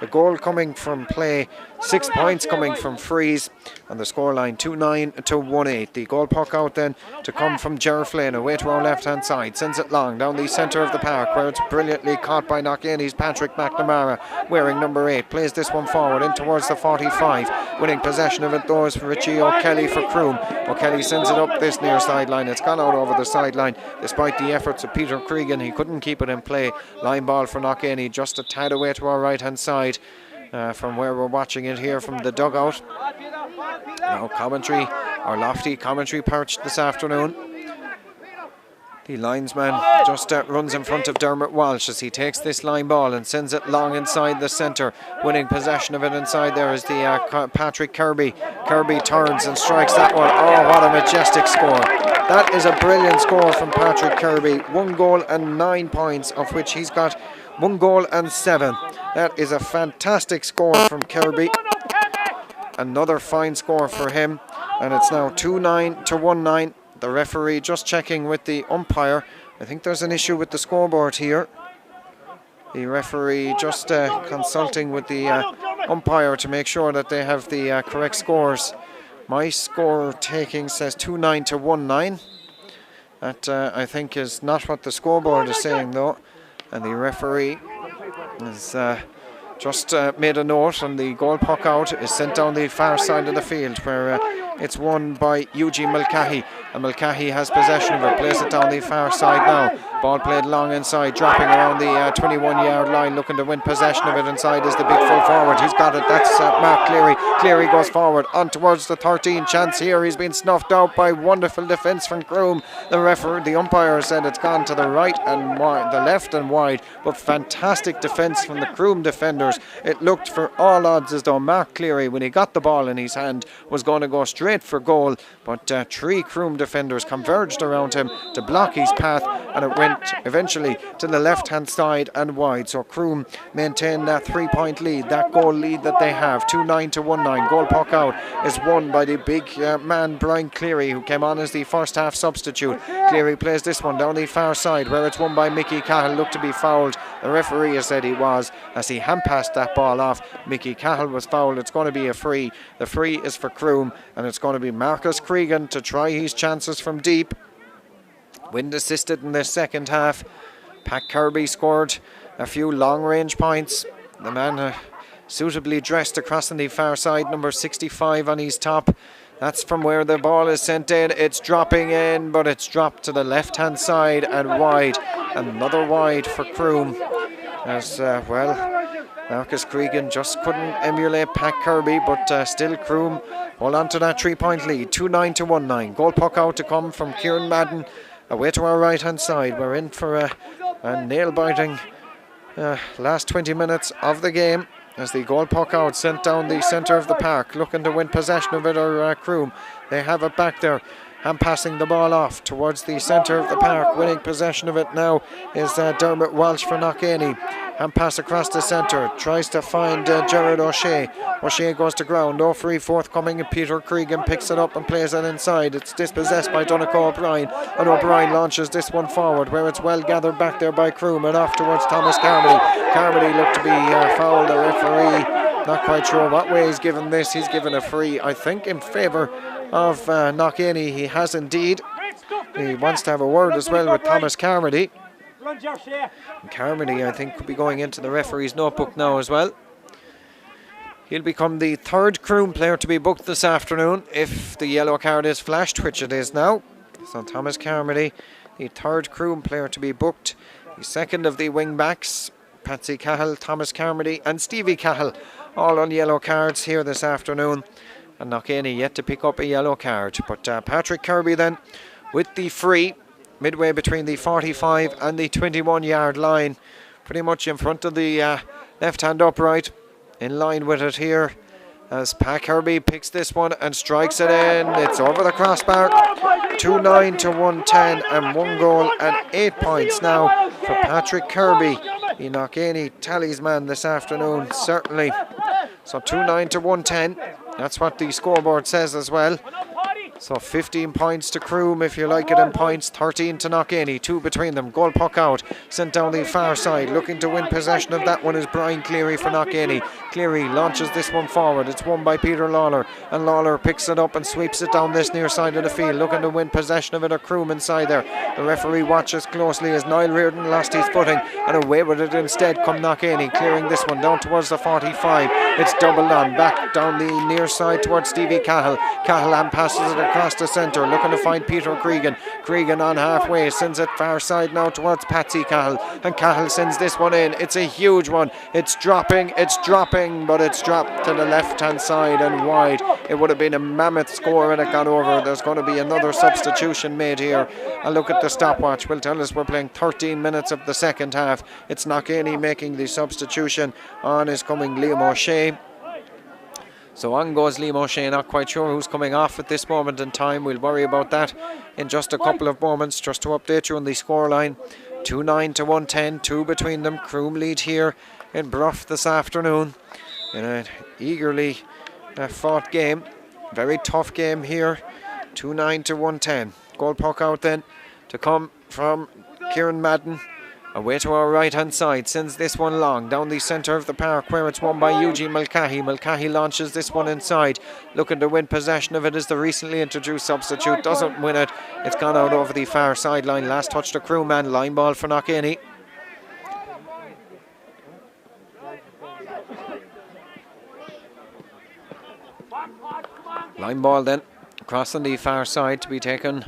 The goal coming from play, 6 points coming from frees, and the scoreline 2-9 to 1-8. The goal puck out then to come from Ger Flynn away to our left hand side, sends it long down the centre of the park where it's brilliantly caught by Knockainey's Patrick McNamara, wearing number 8, plays this one forward in towards the 45. Winning possession of it though is Richie O'Kelly for Croom. O'Kelly sends it up this near sideline. It's gone out over the sideline despite the efforts of Peter Cregan. He couldn't keep it in play. Line ball for Knockainey, just a tad away to our right hand side. From where we're watching it here from the dugout. Now commentary, our lofty commentary perch this afternoon. The linesman just runs in front of Dermot Walsh as he takes this line ball and sends it long inside the centre. Winning possession of it inside there is the Patrick Kirby. Kirby turns and strikes that one. Oh, what a majestic score. That is a brilliant score from Patrick Kirby. 1 goal and 9 points, of which he's got 1 goal and 7. That is a fantastic score from Kirby. Another fine score for him. And it's now 2-9 to 1-9. The referee just checking with the umpire. I think there's an issue with the scoreboard here. The referee just consulting with the umpire to make sure that they have the correct scores. My score taking says 2-9 to 1-9. That I think is not what the scoreboard is saying though. And the referee has just made a note, and the goal puck out is sent down the far side of the field, where it's won by Eugene Mulcahy, and Mulcahy has possession of it, plays it down the far side now. Ball played long inside, dropping around the 21-yard line, looking to win possession of it. Inside is the big full forward. He's got it. That's Mark Cleary. Cleary goes forward on towards the 13 chance here. He's been snuffed out by wonderful defence from Croom. The umpire said it's gone to the right and wide, the left and wide, but fantastic defence from the Croom defenders. It looked for all odds as though Mark Cleary, when he got the ball in his hand, was going to go straight for goal, but 3 Croom defenders converged around him to block his path, and it went eventually to the left hand side and wide. So Croom maintain that 3-point lead, that goal lead that they have, 2-9 to 1-9. Goal puck out is won by the big man Brian Cleary, who came on as the first half substitute. Cleary plays this one down the far side, where it's won by Mickey Cahill. Looked to be fouled. The referee has said he was, as he hand passed that ball off. Mickey Cahill was fouled. It's going to be a free. The free is for Croom, and it's going to be Marcus Cregan to try his chances from deep. Wind assisted in the second half. Pat Kirby scored a few long range points. The man suitably dressed across on the far side, number 65 on his top. That's from where the ball is sent in. It's dropping in, but it's dropped to the left hand side and wide. Another wide for Croom. As Marcus Cregan just couldn't emulate Pat Kirby, but still Croom hold on to that 3-point lead, 2-9 to 1-9. Goal puck out to come from Kieran Madden. Away to our right hand side. We're in for a nail biting last 20 minutes of the game, as the goal puck out sent down the centre of the park, looking to win possession of it, or Croom. They have it back there. And passing the ball off towards the centre of the park. Winning possession of it now is Dermot Walsh for Knockainey. And pass across the centre. Tries to find Gerard O'Shea. O'Shea goes to ground. No free forthcoming, and Peter Cregan picks it up and plays it inside. It's dispossessed by Donegal O'Brien. And O'Brien launches this one forward, where it's well gathered back there by Croom, and off towards Thomas Carmody. Carmody looked to be fouled. The referee, not quite sure what way he's given this. He's given a free, I think, in favour of Knockainey. He has indeed. He wants to have a word as well with Thomas Carmody. And Carmody, I think, could be going into the referee's notebook now as well. He'll become the 3rd Croom player to be booked this afternoon if the yellow card is flashed, which it is now. So Thomas Carmody, the 3rd Croom player to be booked. The 2nd of the wing backs, Patsy Cahill, Thomas Carmody and Stevie Cahill, all on yellow cards here this afternoon. And Knockainey yet to pick up a yellow card. But Patrick Kirby then with the free, midway between the 45 and the 21-yard line, pretty much in front of the left-hand upright, in line with it here, as Pat Kirby picks this one and strikes it in. It's over the crossbar. 2-9 to 1-10, and 1 goal and 8 points now for Patrick Kirby, the Knockainey talisman this afternoon, certainly. So 2-9 to 1-10. That's what the scoreboard says as well. So 15 points to Croom, if you like it in points, 13 to Knockainey, 2 between them. Goal puck out, sent down the far side. Looking to win possession of that one is Brian Cleary for Knockainey. Cleary launches this one forward. It's won by Peter Lawler, and Lawler picks it up and sweeps it down this near side of the field. Looking to win possession of it, a Croom inside there. The referee watches closely as Niall Reardon lost his footing, and away with it instead come Knockainey, clearing this one down towards the 45. It's doubled on, back down the near side towards Stevie Cahill. Cahill passes it across the centre, looking to find Peter Cregan. Cregan on halfway, sends it far side now towards Patsy Cahill, and Cahill sends this one in. It's a huge one. It's dropping, but it's dropped to the left hand side and wide. It would have been a mammoth score when it got over. There's going to be another substitution made here. A look at the stopwatch will tell us we're playing 13 minutes of the second half. It's Knockainey making the substitution. On is coming Liam O'Shea. So on goes Liam O'Shea, not quite sure who's coming off at this moment in time. We'll worry about that in just a couple of moments. Just to update you on the scoreline, 2-9 to 1-10, 2 between them. Croom lead here in Bruff this afternoon in an eagerly fought game. Very tough game here, 2-9 to 1-10. Goal puck out then to come from Kieran Madden. Away to our right hand side, sends this one long down the centre of the park where it's won by Eugene Mulcahy. Mulcahy launches this one inside, looking to win possession of it as the recently introduced substitute doesn't win it. It's gone out over the far sideline. Last touch to Croom, man. Line ball for Knockainey. Line ball then across on the far side to be taken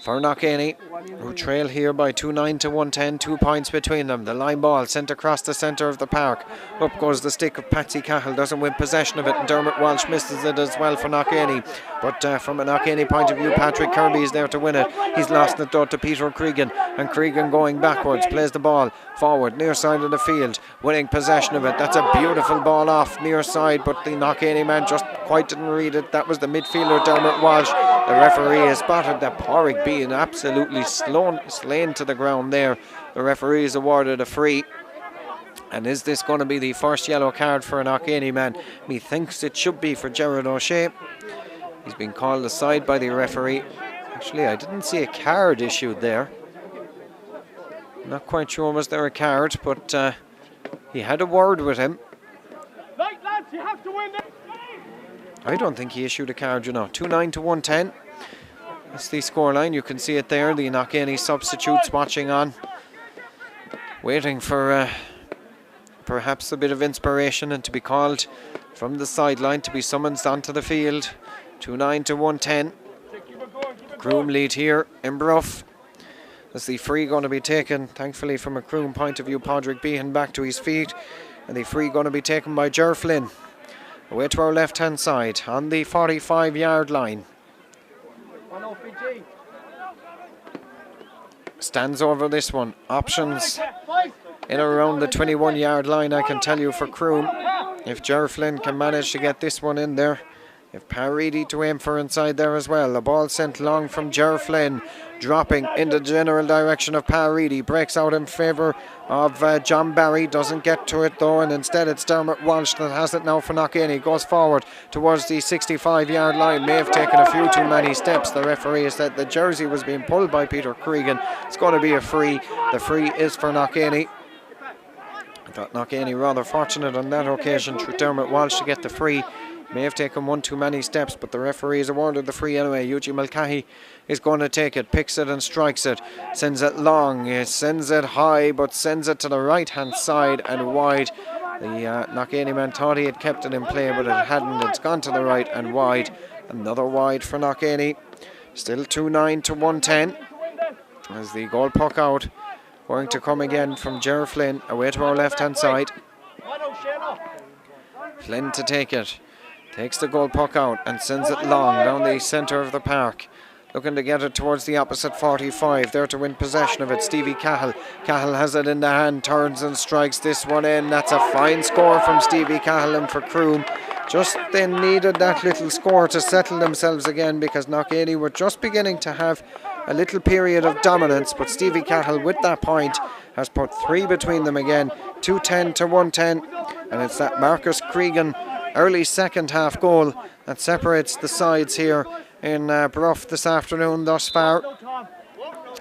for Knockainey, who trail here by 2-9 to 110, 2 points between them. The line ball sent across the centre of the park. Up goes the stick of Patsy Cahill, doesn't win possession of it, and Dermot Walsh misses it as well for Knockainey. But from a Knockainey point of view, Patrick Kirby is there to win it. He's lost it though to Peter Cregan, and Cregan going backwards, plays the ball forward, near side of the field, winning possession of it. That's a beautiful ball off near side, but the Knockainey man just quite didn't read it. That was the midfielder, Dermot Walsh. The referee has spotted that Porrick being absolutely slain to the ground there. The referee has awarded a free. And is this going to be the first yellow card for an Knockainey man? Methinks it should be for Gerard O'Shea. He's been called aside by the referee. Actually, I didn't see a card issued there. Not quite sure was there a card, but he had a word with him. Right, lads, you have to win it. I don't think he issued a card, you know. 2-9 to 110. That's the scoreline. You can see it there. The Knockainey substitutes watching on, waiting for perhaps a bit of inspiration and to be called from the sideline to be summoned onto the field. 2-9 to 110. Croom lead here in Bruff. As the free going to be taken, thankfully from a Croom point of view, Padraig Behan back to his feet, and the free going to be taken by Ger Flynn. Away to our left hand side on the 45-yard line. Stands over this one. Options in around the 21-yard line, I can tell you, for Croom. If Ger Flynn can manage to get this one in there. If Parreedy to aim for inside there as well. The ball sent long from Ger Flynn, dropping in the general direction of Parreedy. Breaks out in favour of John Barry. Doesn't get to it though, and instead it's Dermot Walsh that has it now for Knockainey. Goes forward towards the 65-yard line. May have taken a few too many steps. The referee has said the jersey was being pulled by Peter Cregan. It's going to be a free. The free is for Knockainey. I thought Knockainey rather fortunate on that occasion through Dermot Walsh to get the free. May have taken one too many steps, but the referee has awarded the free anyway. Eugene Mulcahy is going to take it, picks it and strikes it, sends it long, it sends it high, but sends it to the right hand side and wide. The Knockainey man thought he had kept it in play, but it hadn't. It's gone to the right and wide. Another wide for Knockainey. Still 2-9 to 110 as the goal puck out going to come again from Ger Flynn away to our left hand side. Flynn to take it. Takes the goal puck out and sends it long down the centre of the park. Looking to get it towards the opposite 45. There to win possession of it, Stevie Cahill. Cahill has it in the hand, turns and strikes this one in. That's a fine score from Stevie Cahill and for Croom. Just they needed that little score to settle themselves again, because Knockainey were just beginning to have a little period of dominance, but Stevie Cahill with that point has put 3 between them again. 2-10 to 110, and it's that Marcus Cregan early second half goal that separates the sides here in Bruff this afternoon thus far.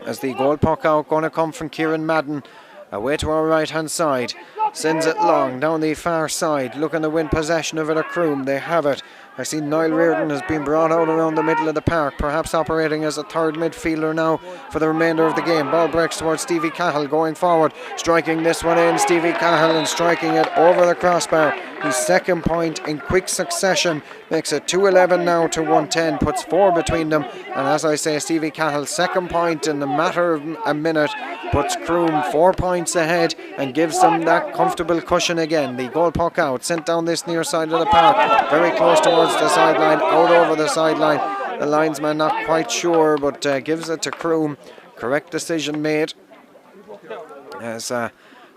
As the goal puck out going to come from Kieran Madden away to our right hand side. Sends it long down the far side, looking to win possession of it at Croom. They have it. I see Niall Reardon has been brought out around the middle of the park, perhaps operating as a third midfielder now for the remainder of the game. Ball breaks towards Stevie Cahill going forward, striking this one in. Stevie Cahill and striking it over the crossbar. His second point in quick succession makes it 2-11 now to 110, puts 4 between them. And as I say, Stevie Cahill's second point in a matter of a minute puts Croom 4 points ahead and gives them that comfortable cushion again. The goal puck out, sent down this near side of the park, very close towards the sideline, out over the sideline. The linesman not quite sure, but gives it to Croom. Correct decision made. As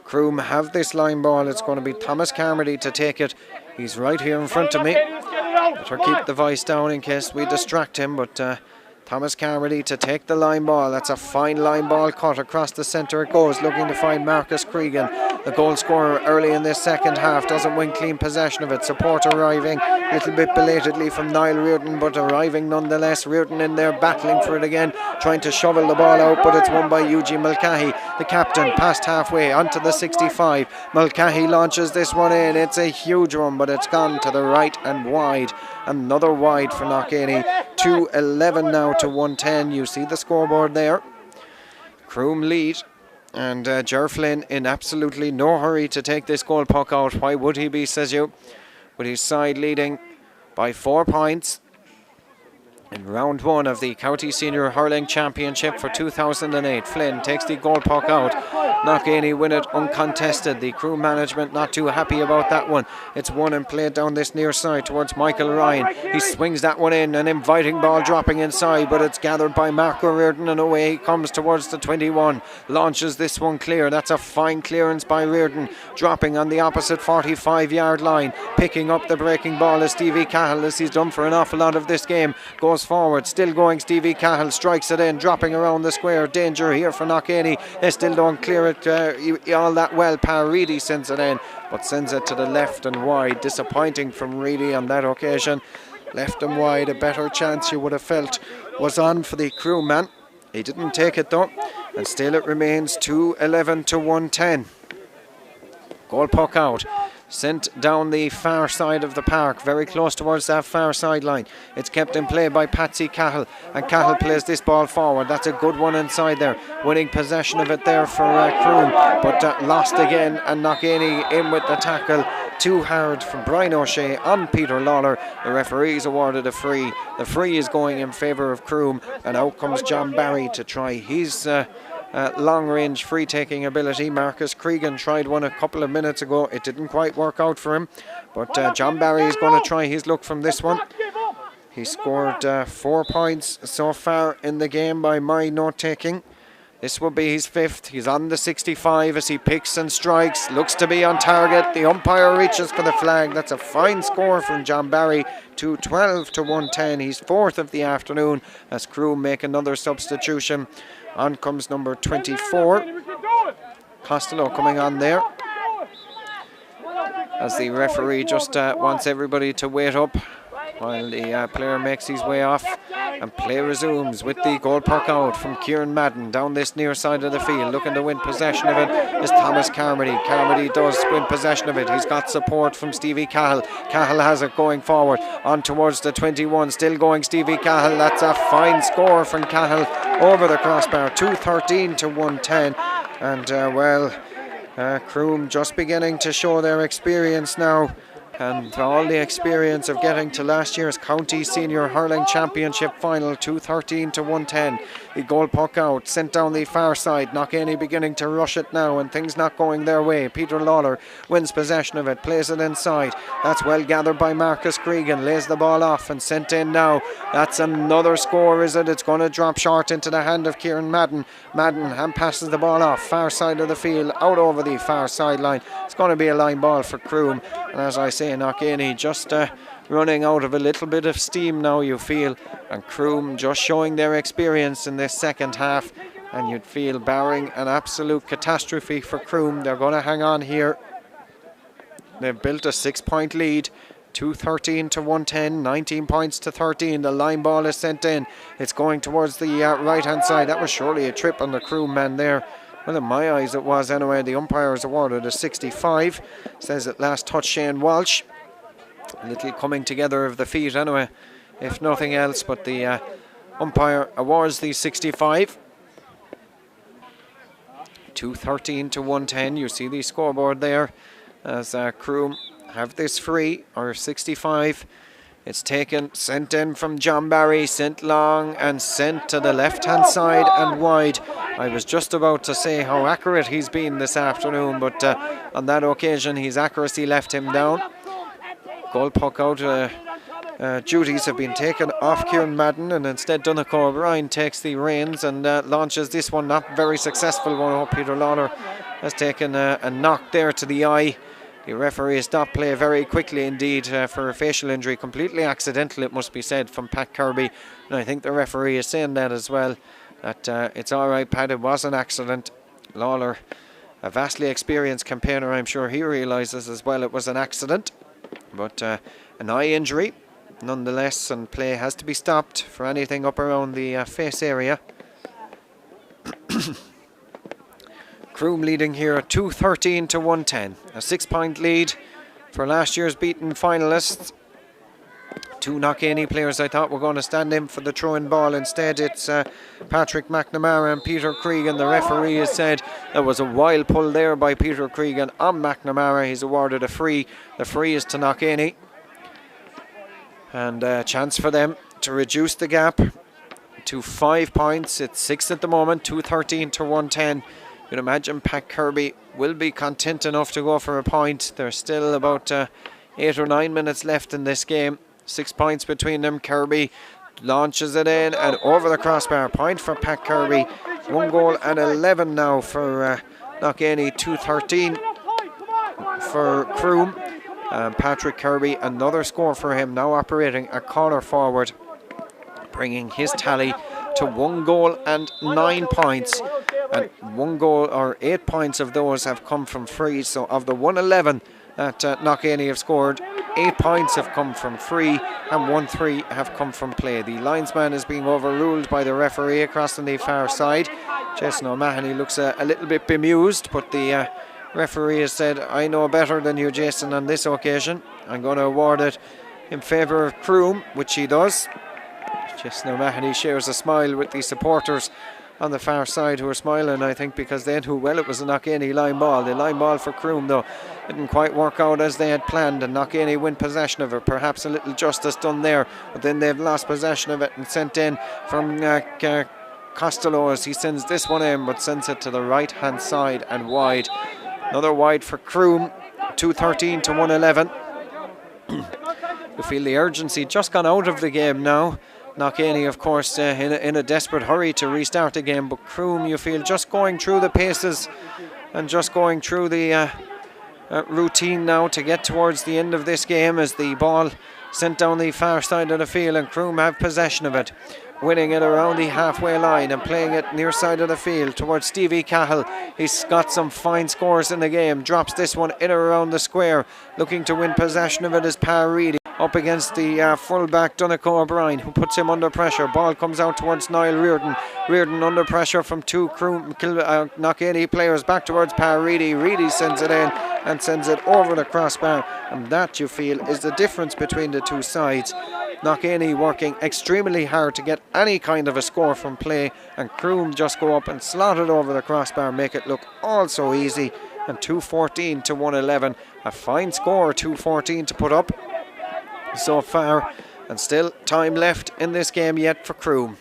Croom have this line ball, it's going to be Thomas Carmody to take it. He's right here in front of me. Better keep the voice down in case we distract him, but Thomas Carmody to take the line ball. That's a fine line ball cut across the centre. It goes, looking to find Marcus Cregan. the goal scorer early in this second half, doesn't win clean possession of it. Support arriving a little bit belatedly from Niall Reardon, but arriving nonetheless. Reardon in there battling for it again, trying to shovel the ball out, but it's won by Eugene Mulcahy, the captain, past halfway onto the 65. Mulcahy launches this one in. It's a huge one, but it's gone to the right and wide. Another wide for Knockainey. 2-11 now to 110. You see the scoreboard there. Croom lead, and Ger Flynn in absolutely no hurry to take this goal puck out. Why would he be, says you? With his side leading by 4 points in round 1 of the County Senior Hurling Championship for 2008. Flynn takes the goal puck out. Knockainey win it uncontested. The Croom management not too happy about that one. It's won and played down this near side towards Michael Ryan. He swings that one in, an inviting ball dropping inside, but it's gathered by Marco Reardon, and away he comes towards the 21. Launches this one clear. That's a fine clearance by Reardon, dropping on the opposite 45-yard line. Picking up the breaking ball is Stevie Cahill, as he's done for an awful lot of this game. Goes forward, still going Stevie Cahill, strikes it in, dropping around the square. Danger here for Knockainey. They still don't clear it all that well. Par Reedy sends it in, but sends it to the left and wide. Disappointing from Reedy on that occasion. Left and wide, a better chance you would have felt was on for the Crew man. He didn't take it though, and still it remains 2-11 to 110. Goal puck out, sent down the far side of the park, very close towards that far sideline. It's kept in play by Patsy Cahill, and Cahill plays this ball forward. That's a good one inside there, winning possession of it there for Croom, but lost again, and Knockainey in with the tackle. Too hard from Brian O'Shea on Peter Lawler. The referee's awarded a free. The free is going in favour of Croom, and out comes John Barry to try his long-range free-taking ability. Marcus Cregan tried one a couple of minutes ago. It didn't quite work out for him, but John Barry is going to try his luck from this one. He scored 4 points so far in the game by my note-taking. This will be his 5th. He's on the 65 as he picks and strikes. Looks to be on target. The umpire reaches for the flag. That's a fine score from John Barry. 2-12 to 110. He's 4th of the afternoon as Crew make another substitution. On comes number 24. Costello coming on there, as the referee just wants everybody to wait up while the player makes his way off, and play resumes with the goal puck out from Kieran Madden down this near side of the field. Looking to win possession of it is Thomas Carmody. Carmody does win possession of it. He's got support from Stevie Cahill. Cahill has it going forward on towards the 21. Still going Stevie Cahill. That's a fine score from Cahill over the crossbar. 2-13 to 110. And Croom just beginning to show their experience now, and all the experience of getting to last year's County Senior Hurling Championship final. 2-13 to 110. The goal puck out, sent down the far side. Knockainey beginning to rush it now, and things not going their way. Peter Lawler wins possession of it, plays it inside. That's well gathered by Marcus Cregan, lays the ball off and sent in now. That's another score, is it? It's going to drop short into the hand of Kieran Madden. Madden hand passes the ball off, far side of the field, out over the far sideline. It's going to be a line ball for Croom, and as I say, Knockainey just running out of a little bit of steam now, you feel, and Croom just showing their experience in this second half, and you'd feel, barring an absolute catastrophe for Croom, they're going to hang on here. They've built a 6-point lead. 2-13 to 110, 19 points to 13. The line ball is sent in. It's going towards the right hand side. That was surely a trip on the Croom man there. Well, in my eyes it was anyway. The umpire is awarded a 65. Says at last touch Shane Walsh. A little coming together of the feet anyway, if nothing else, but the umpire awards the 65. 2-13 to 110. You see the scoreboard there as Croom have this free, or 65. It's taken, sent in from John Barry, sent long and sent to the left hand side and wide. I was just about to say how accurate he's been this afternoon, but on that occasion his accuracy left him down. Goal puck out duties have been taken off Kieran Madden, and instead Donegal O'Brien takes the reins and launches this one. Not very successful one. Oh, Peter Lawler has taken a knock there to the eye. The referee stopped play very quickly indeed for a facial injury, completely accidental it must be said, from Pat Kirby, and I think the referee is saying that as well, that it's alright Pat, it was an accident. Lawler a vastly experienced campaigner. I'm sure he realises as well it was an accident, but an eye injury nonetheless, and play has to be stopped for anything up around the face area. Croom leading here at 213 to 110. A 6-point lead for last year's beaten finalists. Two Knockainey players I thought were going to stand in for the throw-in ball. Instead it's Patrick McNamara and Peter Cregan. The referee has said there was a wild pull there by Peter Cregan on McNamara. He's awarded a free. The free is to Knockainey. And a chance for them to reduce the gap to 5 points. It's 6 at the moment, 213 to 110. You'd imagine Pat Kirby will be content enough to go for a point. There's still about 8 or 9 minutes left in this game. 6 points between them. Kirby launches it in and over the crossbar. Point for Pat Kirby. 1 goal and 11 now for Knockainey. 213 for Croom. Patrick Kirby, another score for him, now operating a corner forward, bringing his tally to 1 goal and 9 points. And 1 goal or 8 points of those have come from frees. So of the 111 that Knockainey have scored, 8 points have come from free and 3 have come from play. The linesman is being overruled by the referee across on the far side. Jason O'Mahony looks a little bit bemused, but the referee has said, I know better than you, Jason, on this occasion. I'm going to award it in favour of Croom, which he does. Jason O'Mahony shares a smile with the supporters on the far side who are smiling, I think, because they knew well it was a Knockainey line ball. The line ball for Croom, though, didn't quite work out as they had planned, and Knockainey win possession of it. Perhaps a little justice done there, but then they've lost possession of it and sent in from Costello as he sends this one in, but sends it to the right hand side and wide. Another wide for Croom, 213 to 111. You feel the urgency just gone out of the game now. Knockainey, of course, in a desperate hurry to restart the game, but Croom, you feel, just going through the paces and just going through the routine now to get towards the end of this game as the ball sent down the far side of the field, and Croom have possession of it, winning it around the halfway line and playing it near side of the field towards Stevie Cahill. He's got some fine scores in the game, drops this one in around the square, looking to win possession of it is Pa Reedy up against the fullback Donegal O'Brien, who puts him under pressure. Ball comes out towards Niall Reardon. Reardon under pressure from two Knockainey players back towards Pa Reedy. Reedy sends it in and sends it over the crossbar, and that, you feel, is the difference between the two sides. Knockainey working extremely hard to get any kind of a score from play, and Croom just go up and slot it over the crossbar, make it look all so easy. And 214 to 111, a fine score, 214 to put up so far, and still time left in this game yet for Croom.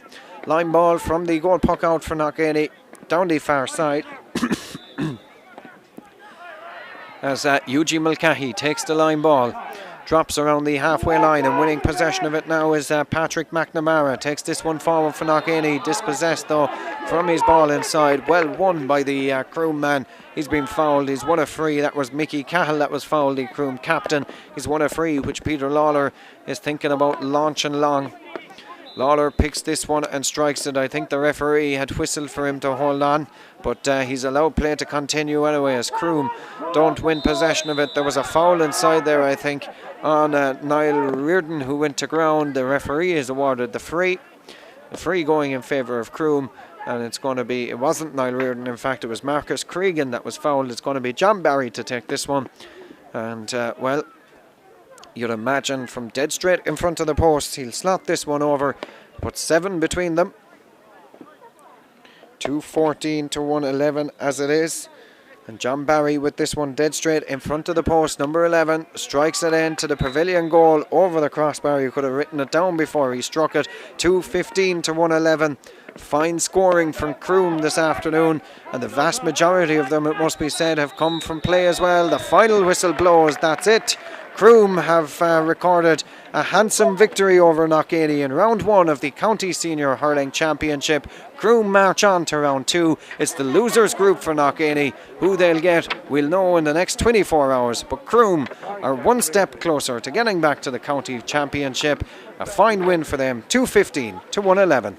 Line ball from the goal puck out for Knockainey down the far side as Eugene Mulcahy takes the line ball, drops around the halfway line, and winning possession of it now is Patrick McNamara. Takes this one forward for Knockainey, dispossessed though from his ball inside. Well won by the Croom man. He's been fouled. He's won a free. That was Mickey Cahill that was fouled, the Croom captain. He's won a free, which Peter Lawler is thinking about launching long. Lawler picks this one and strikes it. I think the referee had whistled for him to hold on, but he's allowed play to continue anyway as Croom don't win possession of it. There was a foul inside there, I think, on Niall Reardon, who went to ground. The referee is awarded the free. The free going in favour of Croom, and it's going to be, it wasn't Niall Reardon, in fact it was Marcus Cregan that was fouled. It's going to be John Barry to take this one, and well, you'd imagine from dead straight in front of the post he'll slot this one over, put 7 between them. 214 to 111 as it is, and John Barry with this one dead straight in front of the post. Number 11 strikes it in to the pavilion goal over the crossbar. You could have written it down before he struck it. 215 to 111. Fine scoring from Croom this afternoon, and the vast majority of them, it must be said, have come from play as well. The final whistle blows, that's it. Croom have recorded a handsome victory over Knockainey in round 1 of the County Senior Hurling Championship. Croom march on to round 2. It's the losers group for Knockainey. Who they'll get, we'll know in the next 24 hours. But Croom are one step closer to getting back to the County Championship. A fine win for them, 215 to 111.